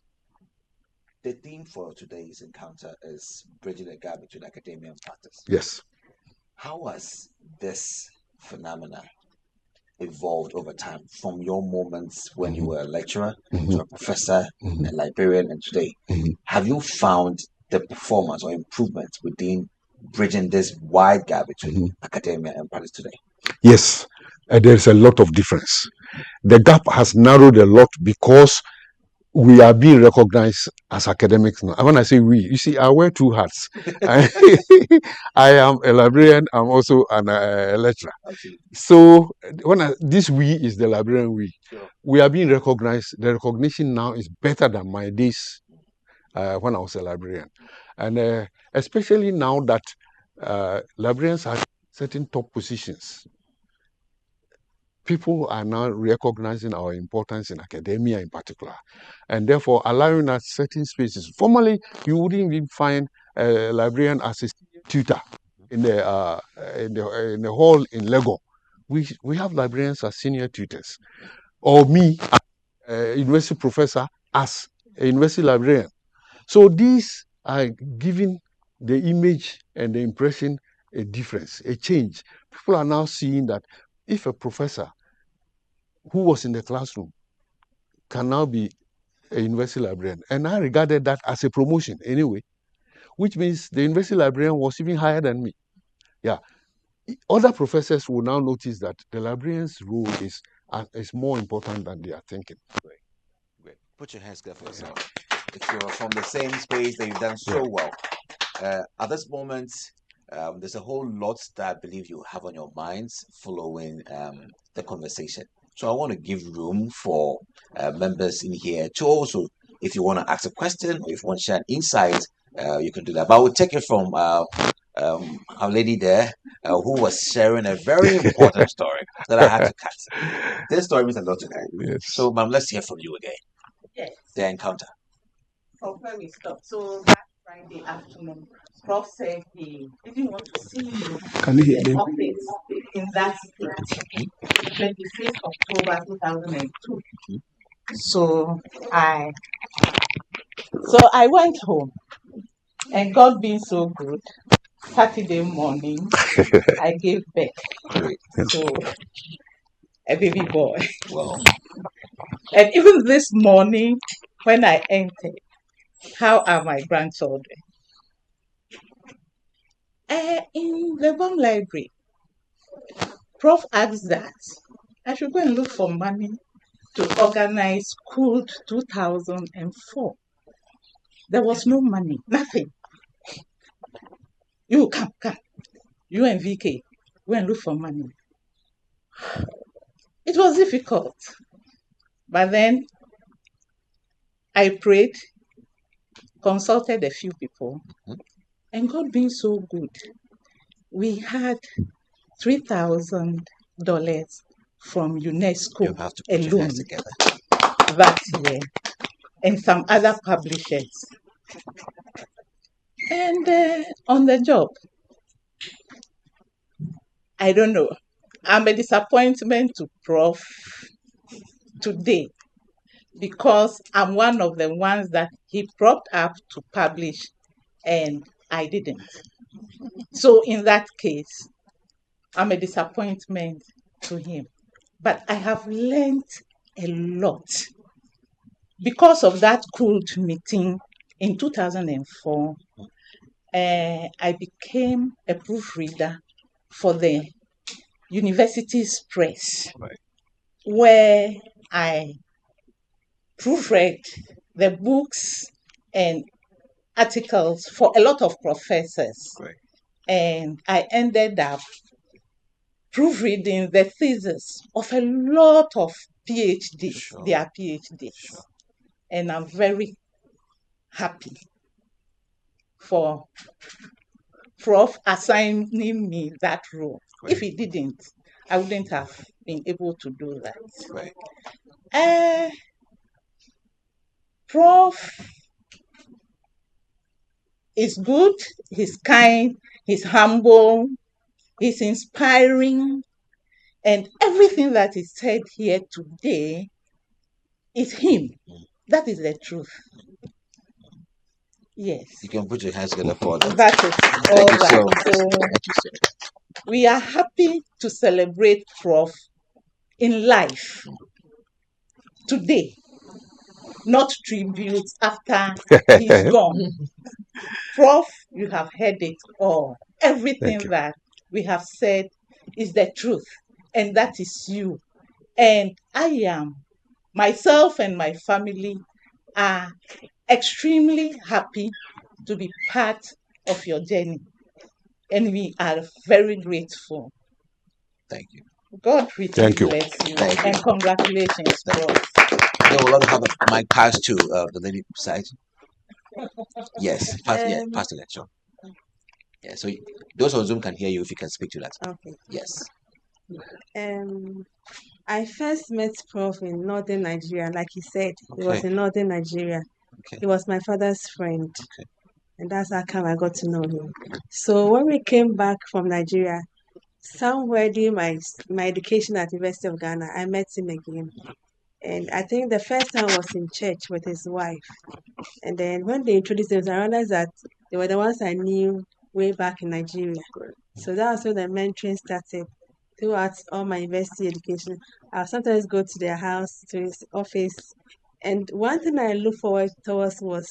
the theme for today's encounter is bridging the gap between academia and practice. Yes. How has this phenomena evolved over time from your moments when you were a lecturer to a professor, a librarian, and today? Have you found the performance or improvement within bridging this wide gap between academia and practice today? Yes, there's a lot of difference. The gap has narrowed a lot because we are being recognized as academics now. And when I say we, you see, I wear two hats. I am a librarian. I'm also a lecturer. So this we is the librarian we. Sure. We are being recognized. The recognition now is better than my days when I was a librarian. And especially now that librarians have certain top positions, people are now recognizing our importance in academia in particular, and therefore allowing us certain spaces. Formerly, you wouldn't even find a librarian as a tutor in the hall in Lego. We have librarians as senior tutors, or me, a university professor, as a university librarian. So these are giving the image and the impression a difference, a change. People are now seeing that if a professor who was in the classroom can now be a university librarian. And I regarded that as a promotion anyway, which means the university librarian was even higher than me. Yeah. Other professors will now notice that the librarian's role is more important than they are thinking. Great. Put your hands together for yourself. If you're from the same space that you've done so well, at this moment, there's a whole lot that I believe you have on your minds following the conversation. So I want to give room for members in here to also, if you want to ask a question or if you want to share an insight, you can do that. But I will take it from our lady there who was sharing a very important story that I had to cut. This story means a lot to her. Yes. So, ma'am, let's hear from you again. Yes. The encounter. From where we stopped. So that Friday afternoon, Prof said he didn't want to see me Can you hear in the them? office in that state. 26th October 2002. So I went home, and God being so good, Saturday morning I gave birth to a baby boy. Wow. And even this morning when I entered, how are my grandchildren? In the BOM library, Prof asked that I should go and look for money to organize Code 2004. There was no money, nothing. You come. You and VK, go and look for money. It was difficult. But then I prayed, consulted a few people, and God being so good, we had $3,000 from UNESCO alone that year, and some other publishers. And on the job, I don't know. I'm a disappointment to Prof today because I'm one of the ones that he propped up to publish and I didn't. So in that case, I'm a disappointment to him. But I have learned a lot. Because of that cold meeting in 2004, I became a proofreader for the university's press, where I proofread the books and articles for a lot of professors. And I ended up proofreading the thesis of a lot of PhDs, their PhDs. And I'm very happy for Prof assigning me that role. If he didn't, I wouldn't have been able to do that. Prof is good, he's kind, he's humble, he's inspiring, and everything that is said here today is him. That is the truth. Yes. You can put your hands together for that. That is Thank all you so right. much. So Thank you so much. we are happy to celebrate Prof in life today, not tributes after he's gone. Prof, you have heard it all. Everything that we have said is the truth, and that is you. And I am, myself and my family are extremely happy to be part of your journey. And we are very grateful. Thank you. God richly bless you. Thank you. And congratulations, Prof. So we'll let have the mic pass to the lady beside. Yes, pass to that, sure. Yeah, so those on Zoom can hear you if you can speak to that. Okay. Yes. I first met Prof in northern Nigeria, like he said. He was in northern Nigeria. He was my father's friend. And that's how come I got to know him. So when we came back from Nigeria, somewhere during my education at University of Ghana, I met him again. And I think the first time was in church with his wife. And then when they introduced them, I realized that they were the ones I knew way back in Nigeria. So that was when the mentoring started throughout all my university education. I'll sometimes go to their house, to his office. And one thing I look forward towards was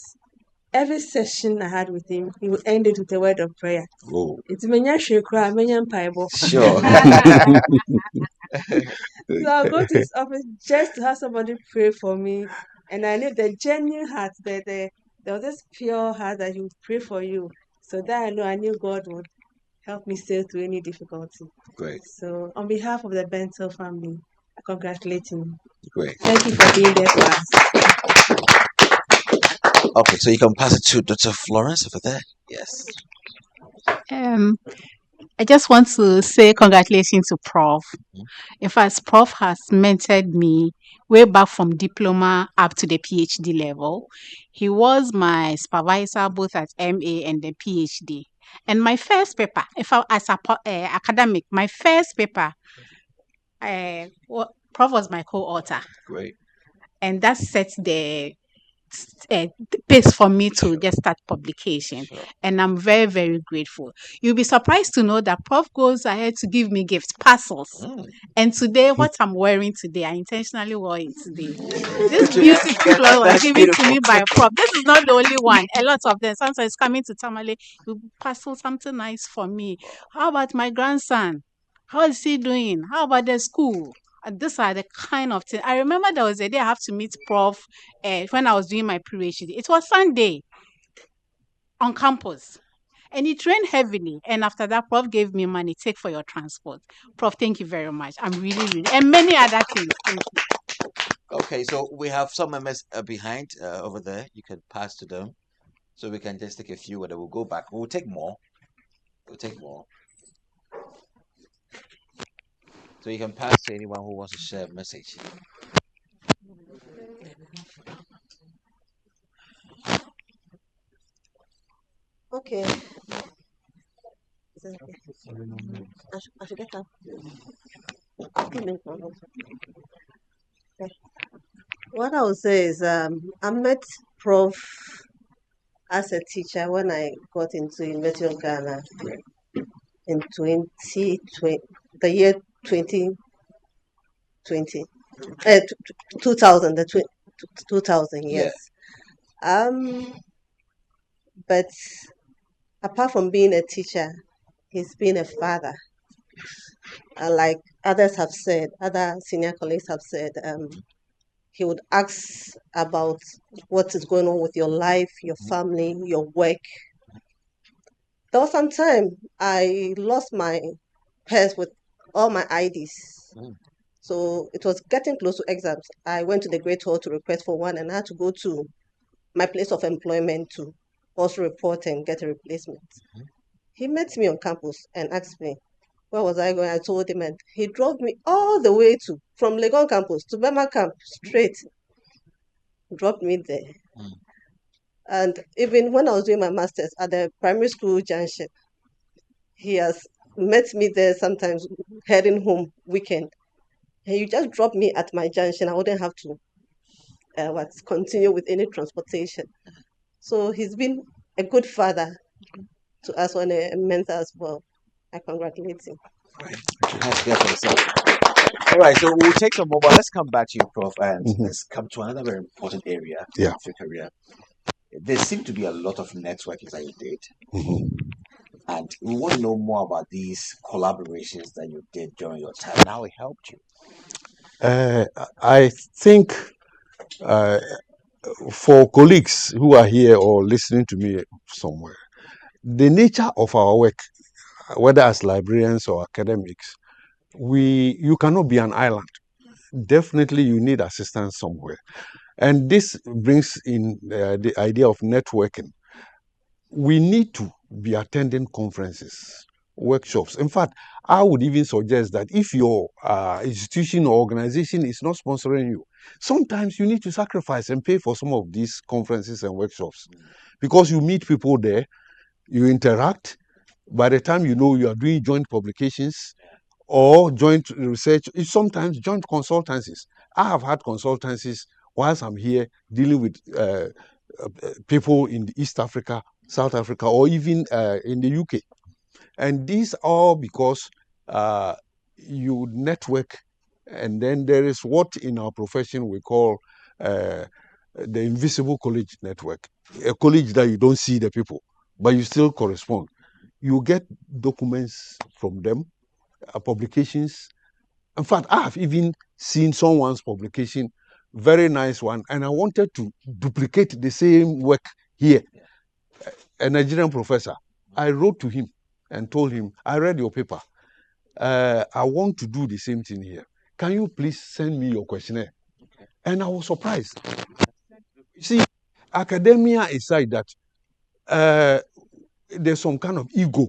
every session I had with him, he would end it with a word of prayer. It's Sure. So I'll go to his office just to have somebody pray for me. And I knew the genuine heart, there was this pure heart that he would pray for you. So that I knew God would help me sail through any difficulty. Great. So on behalf of the Bento family, I congratulate him. Great. Thank you for being there for us. Okay, so you can pass it to Dr. Florence over there. Yes. I just want to say congratulations to Prof. In fact, Prof has mentored me way back from diploma up to the PhD level. He was my supervisor both at MA and the PhD. And my first paper, as a academic, my first paper, Prof was my co-author. Great. And that sets the pace for me to just start publication. And I'm very, very grateful. You'll be surprised to know that Prof goes ahead to give me gift parcels. And today, what I'm wearing today, I intentionally wore it today. This beautiful flower was given to me by Prof. This is not the only one. A lot of them. Sometimes coming to Tamale, you parcel something nice for me. How about my grandson? How is he doing? How about the school? These are the kind of things. I remember there was a day I have to meet Prof when I was doing my PhD. It was Sunday on campus. And it rained heavily. And after that, Prof gave me money, take for your transport. Prof, thank you very much. I'm really, and many other things. Thank you. Okay, so we have some members behind over there. You can pass to them. So we can just take a few and then we'll go back. We'll take more. So you can pass to anyone who wants to share a message. Okay. I should get up. What I would say is I met Prof as a teacher when I got into University of Ghana in 2020, the year 2020, 2000, 2000, yes. But apart from being a teacher, he's been a father. Like others have said, other senior colleagues have said, he would ask about what is going on with your life, your family, your work. There was some time I lost my purse with all my IDs. So it was getting close to exams. I went to the Great Hall to request for one, and I had to go to my place of employment to also report and get a replacement. He met me on campus and asked me, where was I going? I told him, and he drove me all the way from Legon campus to Bema camp straight, dropped me there. And even when I was doing my master's at the primary school junction, he has met me there sometimes heading home weekend. And you just drop me at my junction. I wouldn't have to continue with any transportation. So he's been a good father to us and a mentor as well. I congratulate him. That's good for yourself. All right, so we'll take some more, but let's come back to you, Prof, and let's come to another very important area of your career. There seem to be a lot of networking that you did. And we want to know more about these collaborations that you did during your time and how it helped you. I think for colleagues who are here or listening to me somewhere, the nature of our work, whether as librarians or academics, you cannot be an island. Definitely you need assistance somewhere. And this brings in the idea of networking. We need to be attending conferences, workshops. In fact, I would even suggest that if your institution or organization is not sponsoring you, sometimes you need to sacrifice and pay for some of these conferences and workshops because you meet people there, you interact. By the time you know you are doing joint publications or joint research, it's sometimes joint consultancies. I have had consultancies whilst I'm here dealing with people in East Africa, South Africa, or even in the UK. And these are because you network, and then there is what in our profession we call the invisible college network, a college that you don't see the people, but you still correspond. You get documents from them, publications. In fact, I have even seen someone's publication, very nice one, and I wanted to duplicate the same work here. A Nigerian professor, I wrote to him and told him, I read your paper. I want to do the same thing here. Can you please send me your questionnaire? And I was surprised. You see, academia aside that, there's some kind of ego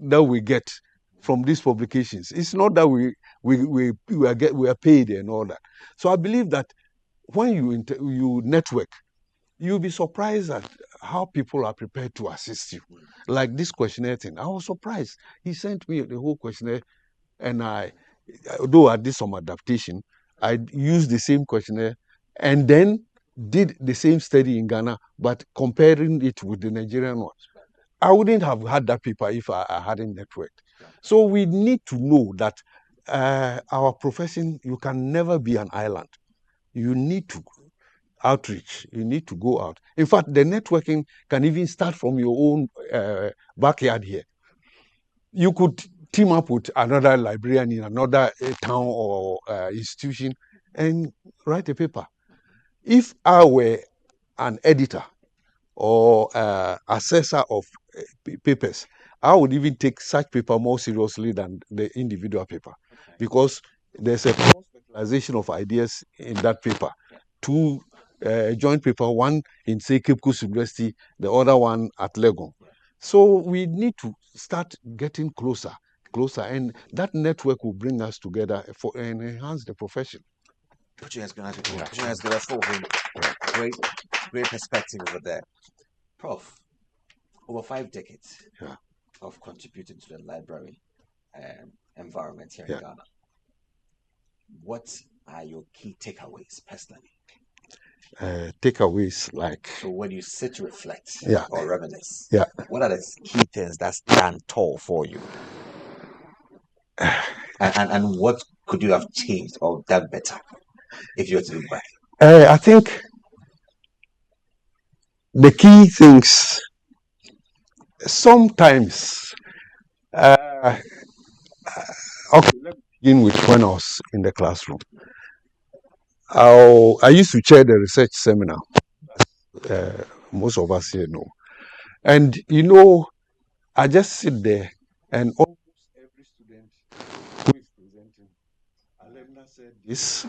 that we get from these publications. It's not that we are paid and all that. So I believe that when you network, you'll be surprised at how people are prepared to assist you. Like this questionnaire thing, I was surprised. He sent me the whole questionnaire, and although I did some adaptation, I used the same questionnaire and then did the same study in Ghana, but comparing it with the Nigerian one. I wouldn't have had that paper if I hadn't networked. So we need to know that our profession, you can never be an island. You need to outreach. You need to go out. In fact, the networking can even start from your own backyard here. You could team up with another librarian in another town or institution and write a paper. If I were an editor or assessor of papers, I would even take such paper more seriously than the individual paper, because there's a specialization of ideas in that paper. Two joint paper, one in say Cape Coast University, the other one at Legon. So we need to start getting closer, and that network will bring us together and enhance the profession. Put your hands together. Put your hands together for him. Great perspective over there. Prof, over 5 decades of contributing to the library environment here in Ghana, what are your key takeaways personally? takeaways like. So when you sit to reflect Yeah. or reminisce, Yeah. what are the key things that stand tall for you? And what could you have changed or done better if you were to look back? I think the key things sometimes. Okay, let me begin with when I was in the classroom. I used to chair the research seminar. Most of us here know. And I just sit there and almost every student who is presenting, Alemna said this,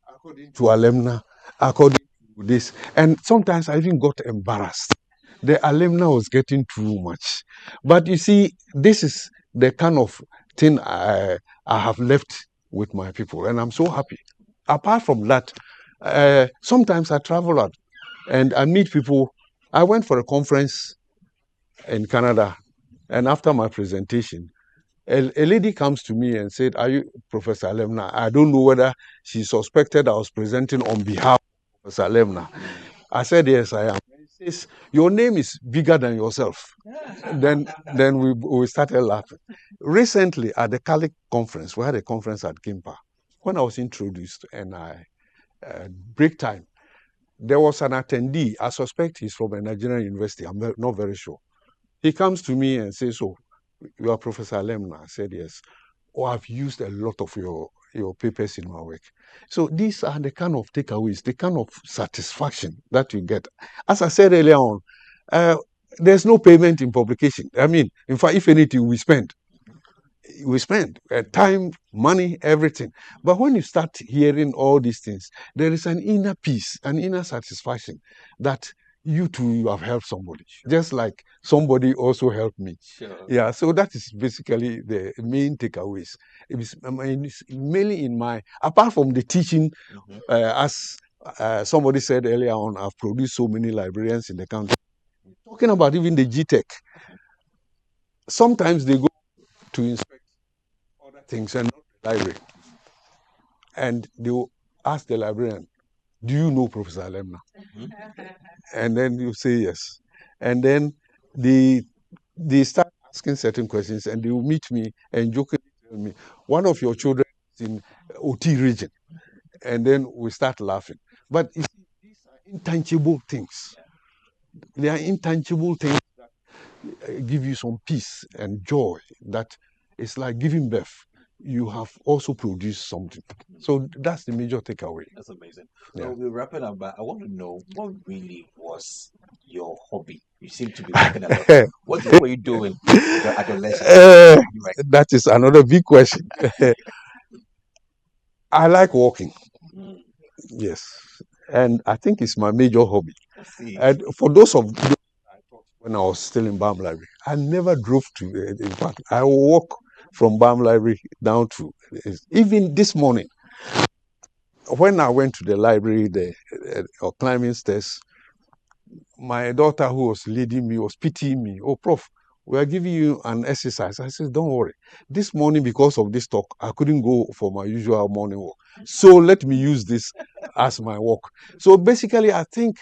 according to Alemna, according to this. And sometimes I even got embarrassed. The Alemna was getting too much. But you see, this is the kind of thing I have left with my people, and I'm so happy. Apart from that, sometimes I travel out and I meet people. I went for a conference in Canada, and after my presentation, a lady comes to me and said, "Are you Professor Alemna?" I don't know whether she suspected I was presenting on behalf of Professor Alemna. I said, "Yes, I am." And she says, "Your name is bigger than yourself." Then we started laughing. Recently, at the Calic conference, we had a conference at Gimpa. When I was introduced and I break time, there was an attendee. I suspect he's from a Nigerian university. I'm not very sure. He comes to me and says, "So, you are Professor Alemna?" I said, "Yes." "Oh, I've used a lot of your papers in my work." So these are the kind of takeaways, the kind of satisfaction that you get. As I said earlier on, there's no payment in publication. I mean, in fact, if anything, we spend time, money, everything. But when you start hearing all these things, there is an inner peace, an inner satisfaction that you too, you have helped somebody, just like somebody also helped me. Yeah, so that is basically the main takeaways. It's mainly in my, apart from the teaching, as somebody said earlier on, I've produced so many librarians in the country. Talking about even the GTech, sometimes they go to inspect other things and not the library. And they will ask the librarian, "Do you know Professor Alemna?" And then you say yes. And then they start asking certain questions and they will meet me and jokingly tell me, "One of your children is in OT region." And then we start laughing. But you see, these are intangible things. They are intangible things that give you some peace and joy that it's like giving birth. You have also produced something. So that's the major takeaway. That's amazing. Yeah. So we're wrapping up, but I want to know what really was your hobby? You seem to be working a lot. What were you doing at your leisure? That is another big question. I like walking. Yes. And I think it's my major hobby. And for those of you when I was still in BAM Library, I never drove to, in fact, I walk from BAM Library down to, even this morning, when I went to the library, or climbing stairs, my daughter who was leading me was pitying me. "Oh, Prof, we are giving you an exercise." I said, "Don't worry. This morning, because of this talk, I couldn't go for my usual morning walk. So let me use this as my walk." So basically, I think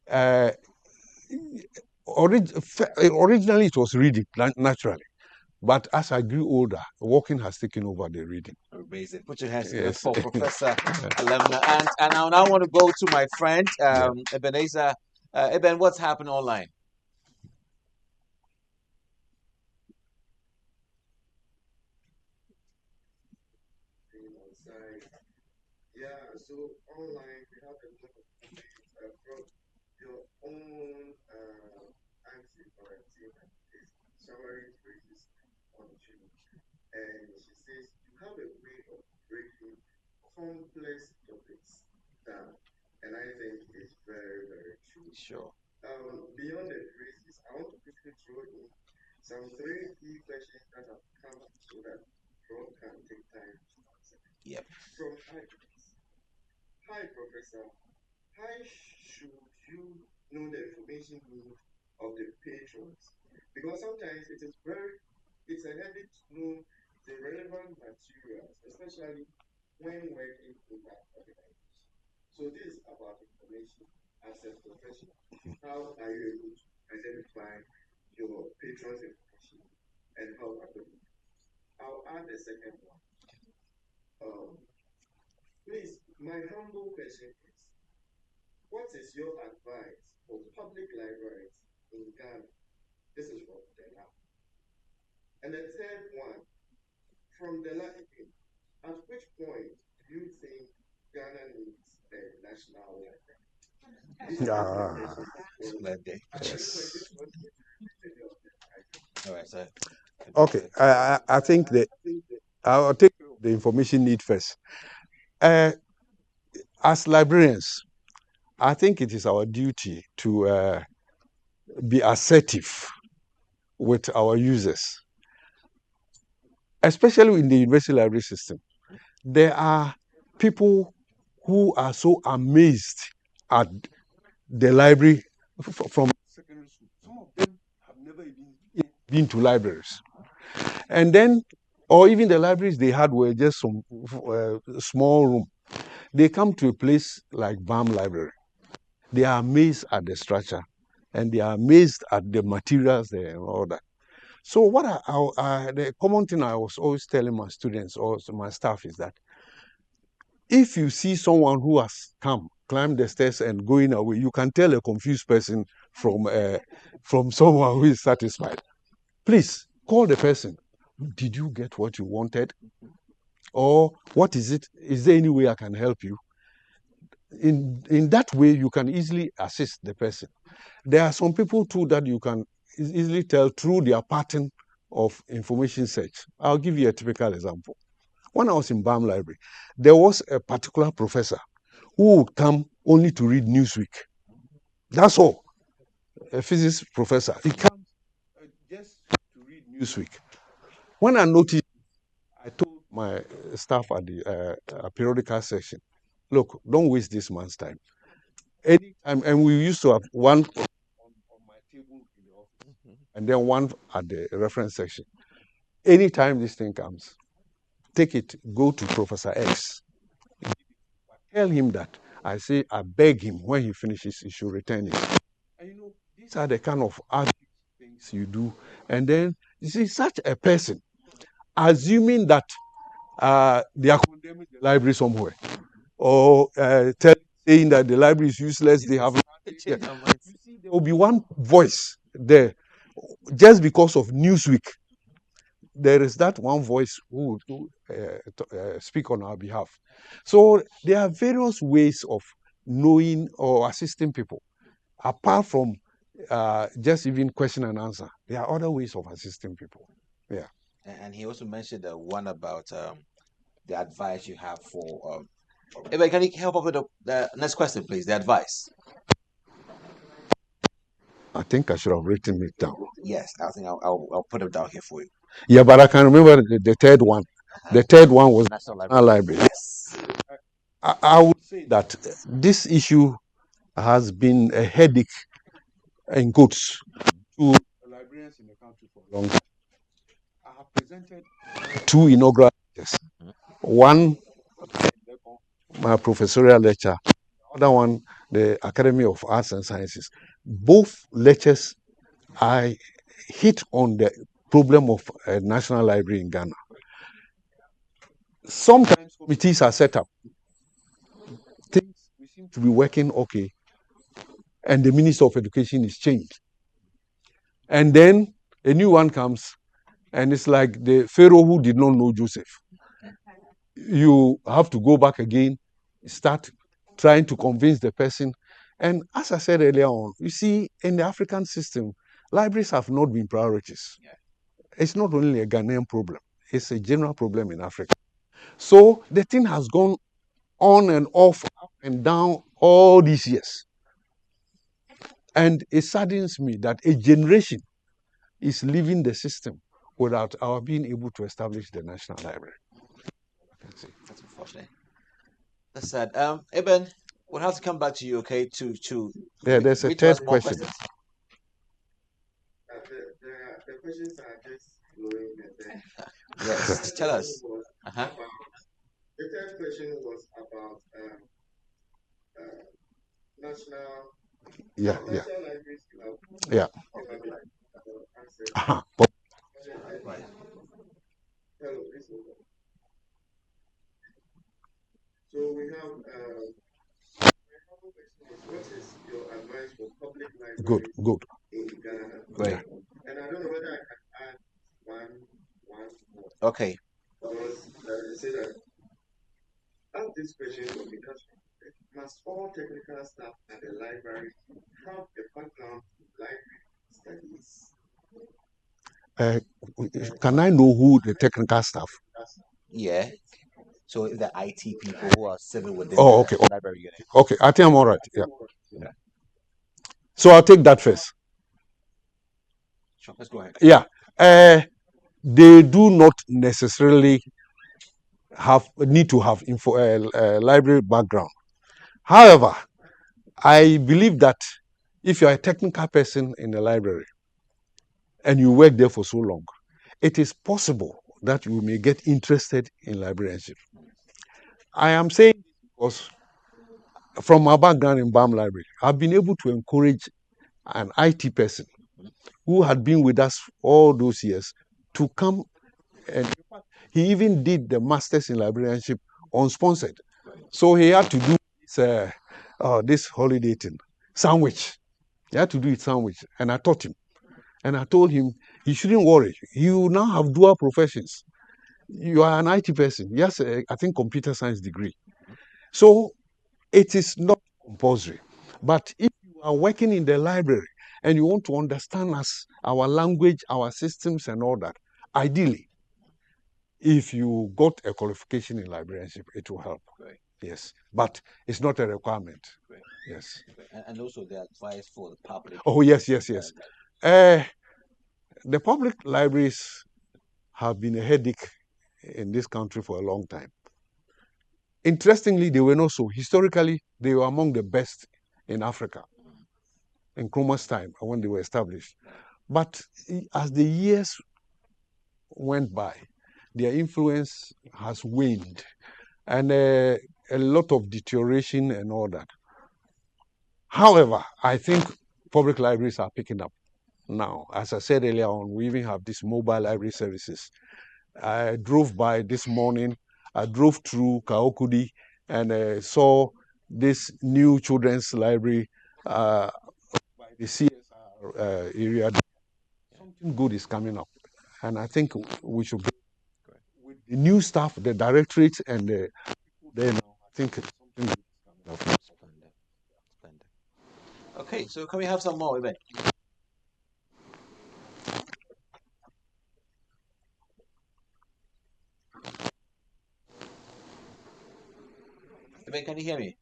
uh, originally it was reading, naturally. But as I grew older, walking has taken over the reading. Amazing. Put your hands together for Professor Alemna. And I now want to go to my friend, Ebenezer. Eben, what's happened online? Yeah, so online we have a lot of comments from your own auntie Valentina is showering praises on you. And she says you have a way of breaking complex topics down. And I think it's very, very true. Sure. Beyond the praises, I want to quickly throw in some three key questions that have come up so that Prof can take time to answer. Yep. From Agnes. Hi, Professor. How should you know the information need of the patrons? Because sometimes it's a habit to know the relevant materials, especially when working in that organization. So this is about information as a professional. How are you able to identify your patrons' information and help them? I'll add the second one. Please, my humble question is, what is your advice for public libraries in Ghana? This is from Dela. And the third one, from Dela again, at which point do you think Ghana needs a national library? Yes. All right, sir. Okay, I think that I'll take the information need first. As librarians, I think it is our duty to be assertive with our users, especially in the university library system. There are people who are so amazed at the library from secondary school. Some of them have never even been to libraries. And then, or even the libraries they had were just some small room. They come to a place like BAM Library. They are amazed at the structure and they are amazed at the materials there and all that. So what the common thing I was always telling my students or my staff is that if you see someone who has climbed the stairs and going away, you can tell a confused person from someone who is satisfied. Please call the person. Did you get what you wanted? Or what is it? Is there any way I can help you? In that way, you can easily assist the person. There are some people too that you can easily tell through their pattern of information search. I'll give you a typical example. When I was in BAM Library, there was a particular professor who would come only to read Newsweek. That's all. A physics professor. He comes just to read Newsweek. When I noticed, I told my staff at the periodical section, look, don't waste this man's time. Anytime, and we used to have one on my table in the office, and then one at the reference section. Anytime this thing comes, take it, go to Professor X. Tell him that I say I beg him when he finishes, he should return it. And these are the kind of things you do. And then you see such a person, assuming that they are condemning the library somewhere, or saying that the library is useless, they have. You see, there will be one voice there, just because of Newsweek. There is that one voice who would speak on our behalf. So there are various ways of knowing or assisting people, apart from just even question and answer. There are other ways of assisting people. Yeah. And he also mentioned the one about the advice you have for. Can you help us with the next question, please? The advice. I think I should have written it down. Yes, I think I'll put it down here for you. Yeah, but I can remember the third one. The third one was National Library. Yes. I would say that this issue has been a headache in quotes to librarians in the country for a long time. I have presented two inaugural lectures. One, my professorial lecture, the other one, the Academy of Arts and Sciences. Both lectures, I hit on the problem of a national library in Ghana. Sometimes committees are set up. Things we seem to be working okay, and the Minister of Education is changed. And then a new one comes, and it's like the Pharaoh who did not know Joseph. You have to go back again, start trying to convince the person. And as I said earlier on, you see, in the African system, libraries have not been priorities. Yeah. It's not only a Ghanaian problem, it's a general problem in Africa. So the thing has gone on and off, up and down all these years. And it saddens me that a generation is leaving the system without our being able to establish the National Library. That's unfortunate. That's sad. Eben, we'll have to come back to you, okay? Yeah, there's a third question. The questions are just flowing and then yes, tell us. The third question was about national. Yeah, yeah, National libraries have yeah. access. Right. Hello, this is. So we have. My final question is: what is your advice for public Good, libraries good. in Ghana? Great. And I don't know whether I can add one more. Okay. Because I say that ask this question from the question: must all technical staff at the library have a background in library studies? Uh, can I know who the technical staff? Yeah. So the IT people who are serving within Oh, the okay, library unit. okay. I think I'm all right. Yeah. Yeah. So I'll take that first. Sure. Let's go ahead. Yeah. They do not necessarily need to have library background. However, I believe that if you're a technical person in a library and you work there for so long, it is possible that you may get interested in librarianship. I am saying this because from my background in BAM Library, I've been able to encourage an IT person who had been with us all those years to come, and he even did the masters in librarianship unsponsored. So he had to do this holiday thing, sandwich. He had to do it sandwich, and I taught him. And I told him he shouldn't worry. You now have dual professions. You are an IT person. Yes, I think computer science degree. So it is not compulsory. But if you are working in the library and you want to understand us, our language, our systems, and all that, ideally, if you got a qualification in librarianship, it will help. Right. Yes, but it's not a requirement. Right. Yes. And also the advice for the public. Oh, yes. The public libraries have been a headache in this country for a long time. Interestingly, they were not so. Historically, they were among the best in Africa in Nkrumah's time when they were established. But as the years went by, their influence has waned, and a lot of deterioration and all that. However, I think public libraries are picking up now. As I said earlier on, we even have these mobile library services. I drove by this morning. I drove through Kaokudi and saw this new children's library by the CSR area. Something good is coming up, and I think we should get with the new staff, the directorate, and the people there now. I think something good is coming up. Splendid. Okay, so can we have some more, Eben? Eben, can you hear me?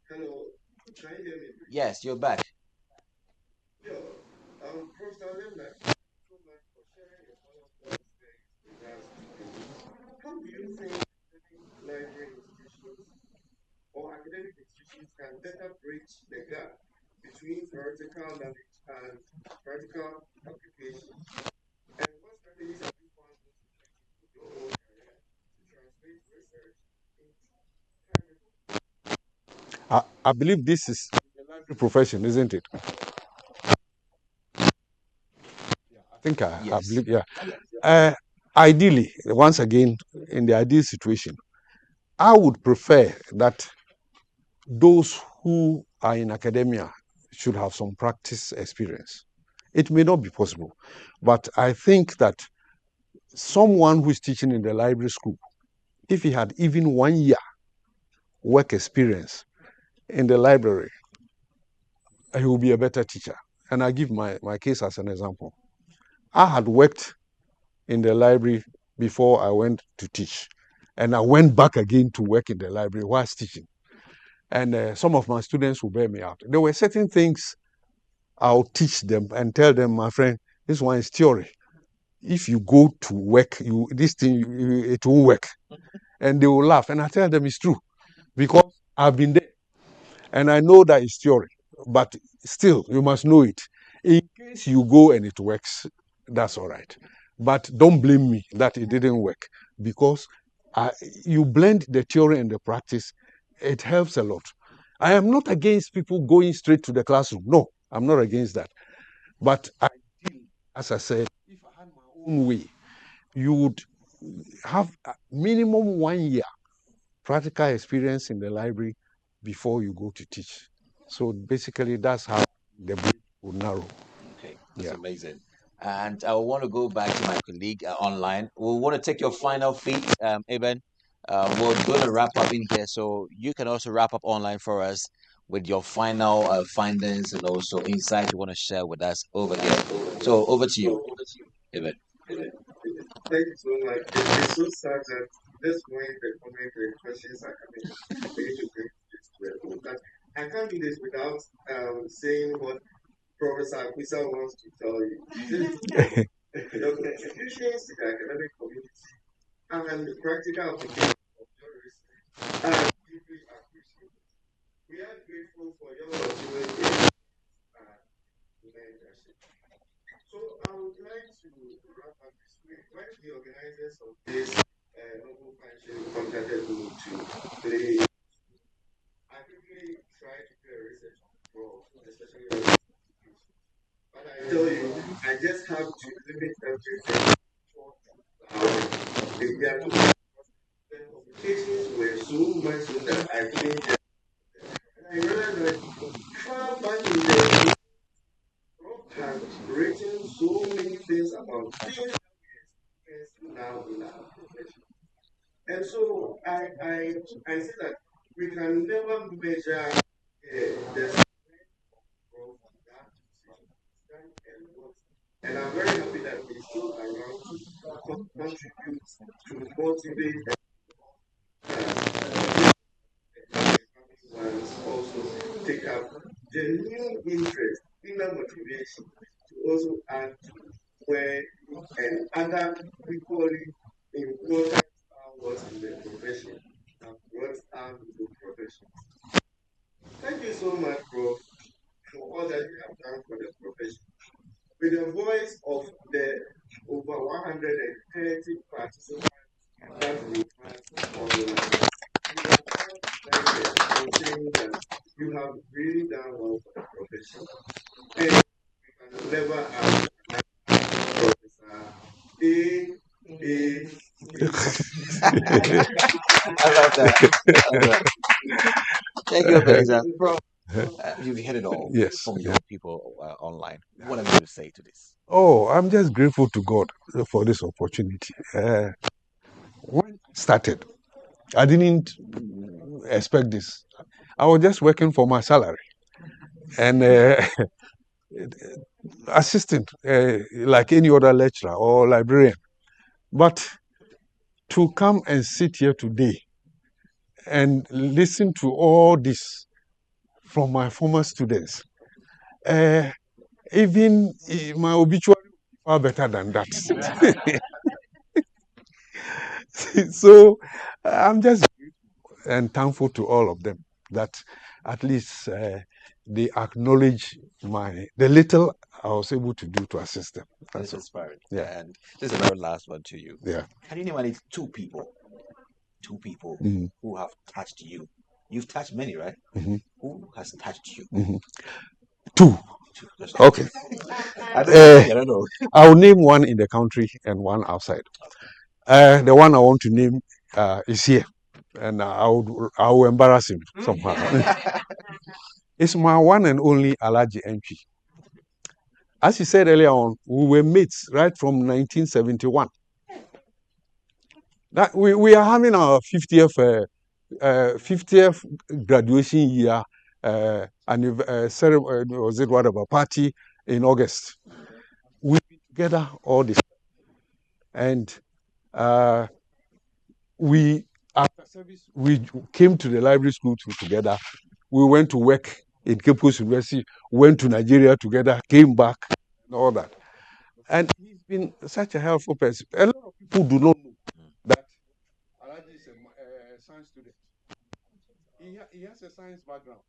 Hello, can you hear me? Yes, you're back. Yeah, Professor Aleman, so much for sharing your wonderful experience with us today. How do you think library institutions or academic institutions can better bridge the gap between theoretical knowledge and practical application? And what strategies have you found most effective in your own career to translate research into tangible? I believe this is the library profession, isn't it? I think I believe, yeah. Ideally, once again, in the ideal situation, I would prefer that those who are in academia should have some practice experience. It may not be possible, but I think that someone who is teaching in the library school, if he had even 1 year work experience in the library, he will be a better teacher. And I give my case as an example. I had worked in the library before I went to teach. And I went back again to work in the library whilst teaching. And some of my students will bear me out. There were certain things I'll teach them and tell them, my friend, this one is theory. If you go to work, this thing, it won't work. And they will laugh. And I tell them it's true because I've been there. And I know that it's theory. But still, you must know it. In case you go and it works, that's all right. But don't blame me that it didn't work, because you blend the theory and the practice, it helps a lot. I am not against people going straight to the classroom. No, I'm not against that. But as I said, if I had my own way, you would have a minimum 1 year practical experience in the library before you go to teach. So basically, that's how the bridge will narrow. Okay, that's amazing. And I want to go back to my colleague online. We want to take your final feed, Eben. We're going to wrap up in here, so you can also wrap up online for us with your final findings and also insights you want to share with us over here. So over to you, Eben. Thank you so much. It's so sad that this point the comment and questions are coming. We need to bring this to a close. But I can't do this without saying what Professor Akwisa wants to tell you. Your contributions to the academic community and the practical application of your research are deeply appreciated. We are grateful for your doing mentorship. So I would like to wrap up this way. When the organizers of this noble function contacted me to play, I quickly tried to do a research on Prof, especially on education. But I tell you, I just have to limit everything short to the publications were so much so that I couldn't get. And I realized that far back in the Prof has written so many things about things that we experience now in our profession. And so I say that we can never measure the strength of that decision and what. And I'm very happy that he's still around to contribute, to motivate, and also take up genuine interest, inner motivation to also add to where and other equally important hours in the profession have brought out the profession. Thank you so much, Prof, for all that you have done for the profession. With the voice of the over 130 participants that we had online, saying that you have really done well for the profession. And we can never ask Professor A. I love that. Thank you, Ebenezer. Bro, you've heard it all from your people online. What am I going to say to this? Oh, I'm just grateful to God for this opportunity. When I started, I didn't expect this. I was just working for my salary and assistant, like any other lecturer or librarian. But to come and sit here today and listen to all this from my former students, even my obituary far better than that. So I'm just grateful and thankful to all of them that at least they acknowledge the little I was able to do to assist them. That's inspiring. Yeah. And this is the very last one to you. Yeah. Can you name at least two people who have touched you? You've touched many, right? Who has touched you? Two. Okay. I don't know. I'll name one in the country and one outside. The one I want to name is here, and I will embarrass him somehow. It's my one and only Alaji Entry. As he said earlier on, we were mates right from 1971. That we are having our 50th graduation year ceremony, was it whatever, party in August. We've been together all this, and after service we came to the library school together. We went to work in Cape Coast University, went to Nigeria together, came back, and all that. And he's been such a helpful person. A lot of people do not know that Alaji is a science student. He has a science background,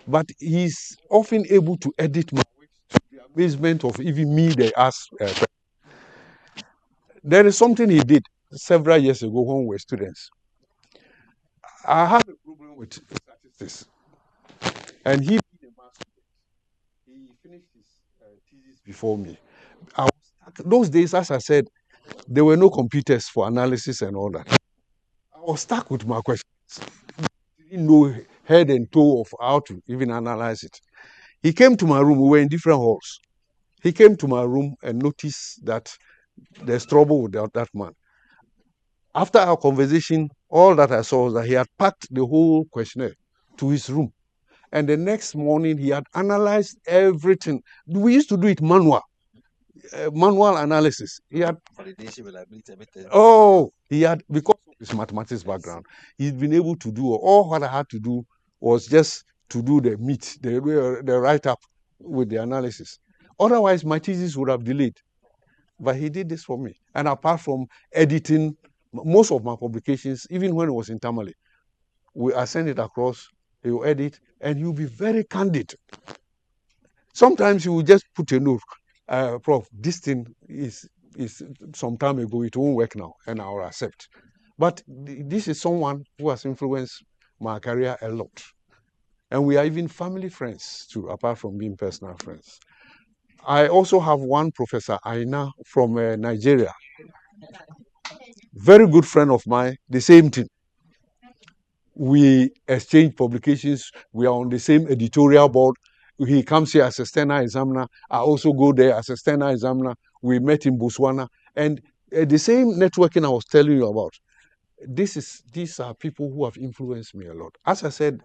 but he's often able to edit my work to the amazement of even me, they ask. There is something he did several years ago when we were students. I have a problem with statistics, and he being a math student, he finished his thesis before me. Those days, as I said, there were no computers for analysis and all that. I was stuck with my questions. Didn't know head and toe of how to even analyze it. He came to my room. We were in different halls. He came to my room and noticed that there's trouble with that man. After our conversation, all that I saw was that he had packed the whole questionnaire to his room. And the next morning, he had analyzed everything. We used to do it manual analysis. He had because of his mathematics background, he's been able to do all what I had to do was just to do the write up with the analysis. Otherwise, my thesis would have delayed. But he did this for me. And apart from editing most of my publications, even when it was in Tamale, I send it across, he will edit, and he'll be very candid. Sometimes he will just put a note, Prof, this thing is some time ago, it won't work now, and I'll accept. But this is someone who has influenced my career a lot. And we are even family friends too, apart from being personal friends. I also have one Professor Aina from Nigeria. Very good friend of mine, the same thing. We exchange publications. We are on the same editorial board. He comes here as a external examiner. I also go there as a external examiner. We met in Botswana. And the same networking I was telling you about, these are people who have influenced me a lot. As I said,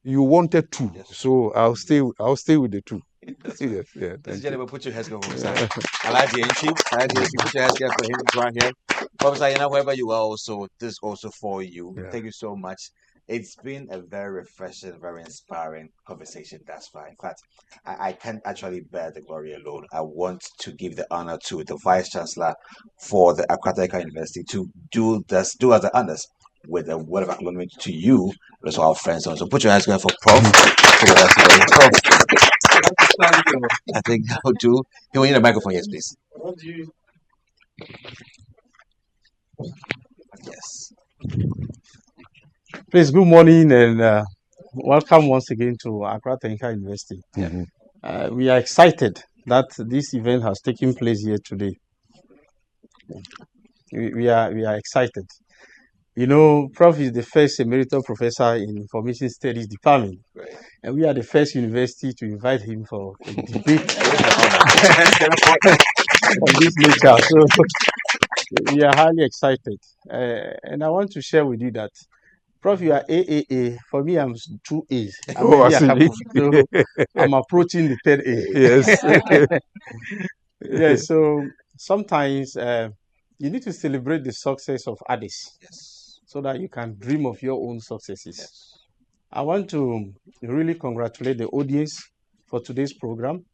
you wanted two, so I'll stay with the two. Yes, yeah. Gentlemen, put your hands together for him. I like the chief. Put your hands together for him right here. Professor, you know, wherever you are, also this also for you. Yeah. Thank you so much. It's been a very refreshing, very inspiring conversation thus far. In fact, I can't actually bear the glory alone. I want to give the honor to the Vice Chancellor for the Accra Technical University to do us the honors with a word of acknowledgement to you, and also our friends. So put your hands together for Prof. I think that would do. He will need a microphone, yes, please. Yes. Please, good morning and welcome once again to Accra Technical University. We are excited that this event has taken place here today. We are excited. You know, Prof is the first Emeritus Professor in Information Studies Department. Right. And we are the first university to invite him for a debate of this nature. So we are highly excited. And I want to share with you that, Prof, you are AAA. For me, I'm 2 A's. So I'm approaching the 3rd A. Yes. Yes. So sometimes you need to celebrate the success of others, so that you can dream of your own successes. Yes. I want to really congratulate the audience for today's program,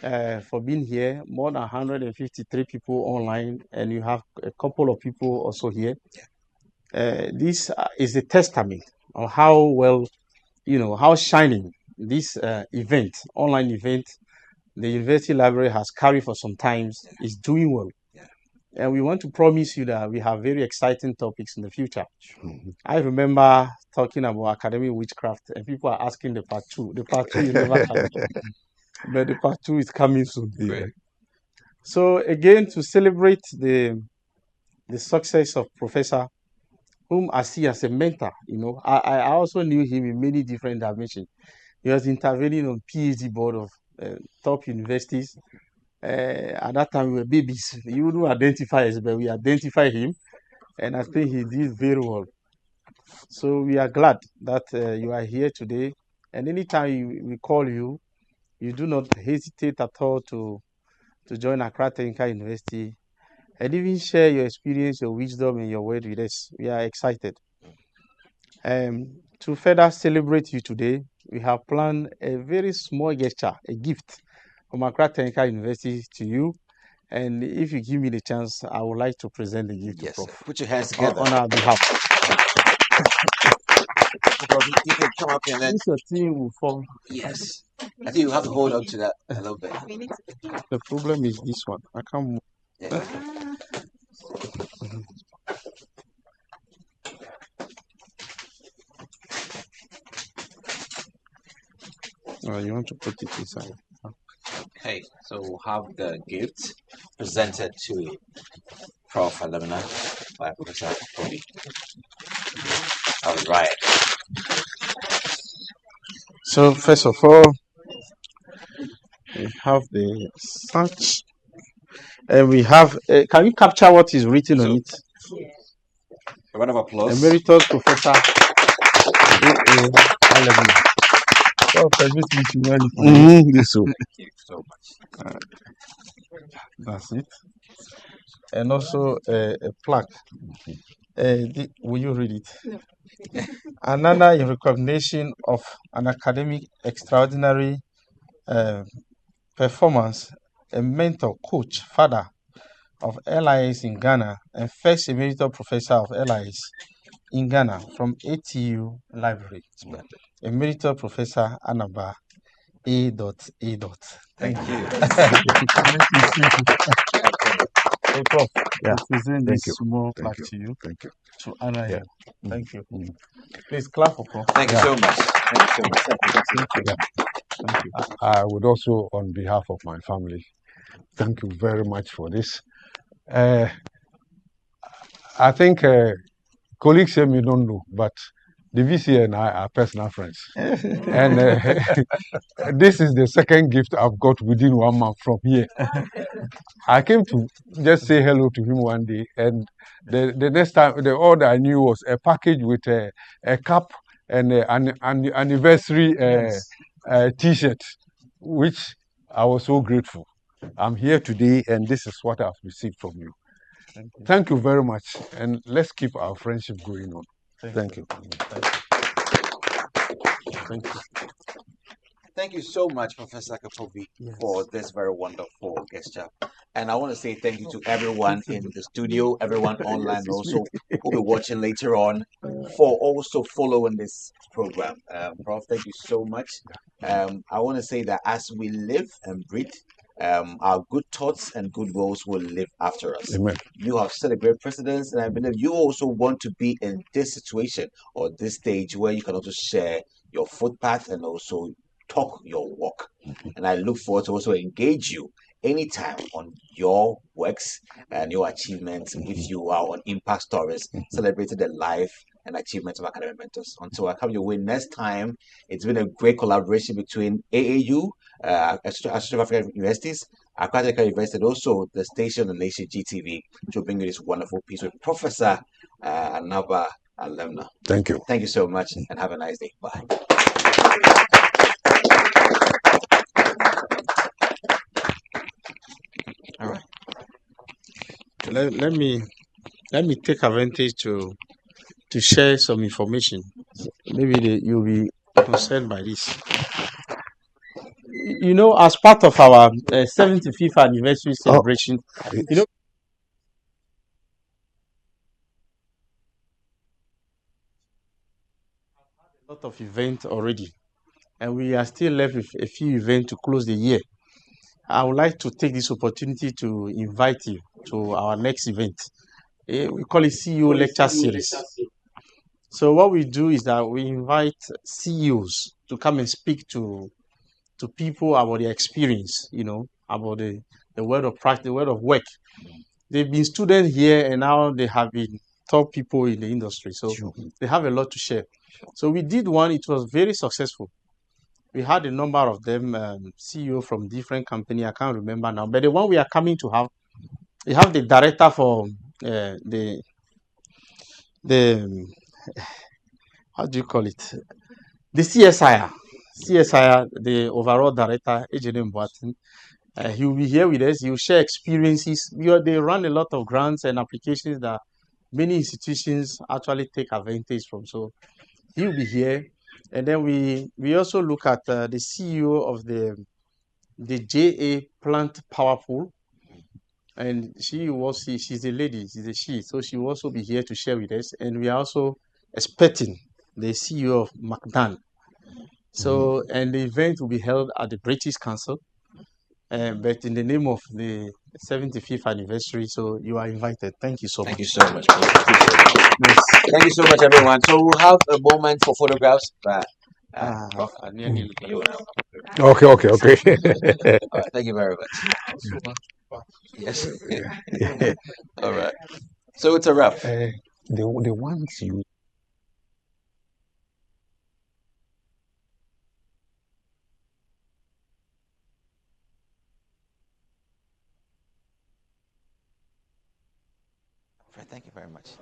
for being here. More than 153 people online, and you have a couple of people also here. This is a testament of how well, how shining this online event, the University Library has carried for some time, is doing well. And we want to promise you that we have very exciting topics in the future. I remember talking about academic witchcraft, and people are asking the part 2. The part 2 is never coming, but the part 2 is coming soon. Yeah. So again, to celebrate the success of Professor, whom I see as a mentor, I also knew him in many different dimensions. He was intervening on PhD board of top universities. At that time, we were babies. You wouldn't identify us, but we identify him. And I think he did very well. So we are glad that you are here today. And anytime we call you, you do not hesitate at all to join Accra Technical University and even share your experience, your wisdom, and your word with us. We are excited. To further celebrate you today, we have planned a very small gesture, a gift from Accra Technical University to you. And if you give me the chance, I would like to present the gift to Prof. Put your hands together. On our behalf. You can come up here and then... This your team will form. Yes. I think you have to hold on to that a little bit. The problem is this one. I can't move. Yeah. You want to put it inside? Okay, so we'll have the gift presented to Prof. Aleman by Professor Kobe. All right. So first of all, we have the search, and we have. Can you capture what is written on it? A round of applause. Emeritus Professor A.A. Aleman. This so. Thank you so much. That's it. And also a plaque. Will you read it? No. Another in recognition of an academic extraordinary performance, a mentor, coach, father of LIS in Ghana, and first emeritus professor of LIS in Ghana from ATU Library. Emeritus Professor Anaba A. Thank you. So, Prof, Yeah. present Thank this you. small Thank plaque you. to you Thank you. to honor Yeah. him. Thank you. Please clap for Prof. Thank you so much. Thank you so much. Thank you. Thank you. I would also, on behalf of my family, thank you very much for this. I think colleagues say me don't know, but the VC and I are personal friends. And this is the second gift I've got within 1 month from here. I came to just say hello to him one day, and the next time, the order I knew was a package with a cup and an anniversary T-shirt, which I was so grateful. I'm here today, and this is what I've received from you. Thank you very much, and let's keep our friendship going on. Thank you. Thank you. Thank you so much, Professor Kapobi, for this very wonderful gesture. And I want to say thank you to everyone in the studio, everyone online also, who'll be watching later on, for also following this program. Prof, thank you so much. I want to say that as we live and breathe, our good thoughts and good wills will live after us. Amen. You have set a great precedence, and I believe you also want to be in this situation or this stage where you can also share your footpath and also talk your walk. And I look forward to also engage you anytime on your works and your achievements if you are on Impact Stories, celebrating the life and achievements of academic mentors. Until I come your way next time, it's been a great collaboration between AAU, Association of African Universities, Accra University, and also the station and Nation GTV to bring you this wonderful piece with Professor Anaba A. Thank you. Thank you so much and have a nice day. Bye. All right. Let me take advantage to share some information. Maybe you'll be concerned by this. You know, as part of our 75th anniversary celebration, you know, a lot of events already, and we are still left with a few events to close the year. I would like to take this opportunity to invite you to our next event. We call it CEO Lecture Series. So what we do is that we invite CEOs to come and speak to people about their experience, you know, about the world of practice, the world of work. They've been students here, and now they have been top people in the industry. So they have a lot to share. So we did one. It was very successful. We had a number of them, CEO from different company. I can't remember now, but the one we are coming to have, we have the director for the how do you call it? The CSIR, the overall director, Ejene Mboatin. He will be here with us. He will share experiences. They run a lot of grants and applications that many institutions actually take advantage from. So he will be here. And then we also look at the CEO of the JA Plant Power Pool. And she's a lady, she's a she. So she will also be here to share with us. And we are also expecting the CEO of McDan. So, and the event will be held at the British Council. But in the name of the 75th anniversary, so you are invited. Thank you so much. Thank you so much. Thank you so much, everyone. So we'll have a moment for photographs, but Prof, you now. Okay. All right, thank you very much. Yes. All right. So it's a wrap. The ones you Thank you very much.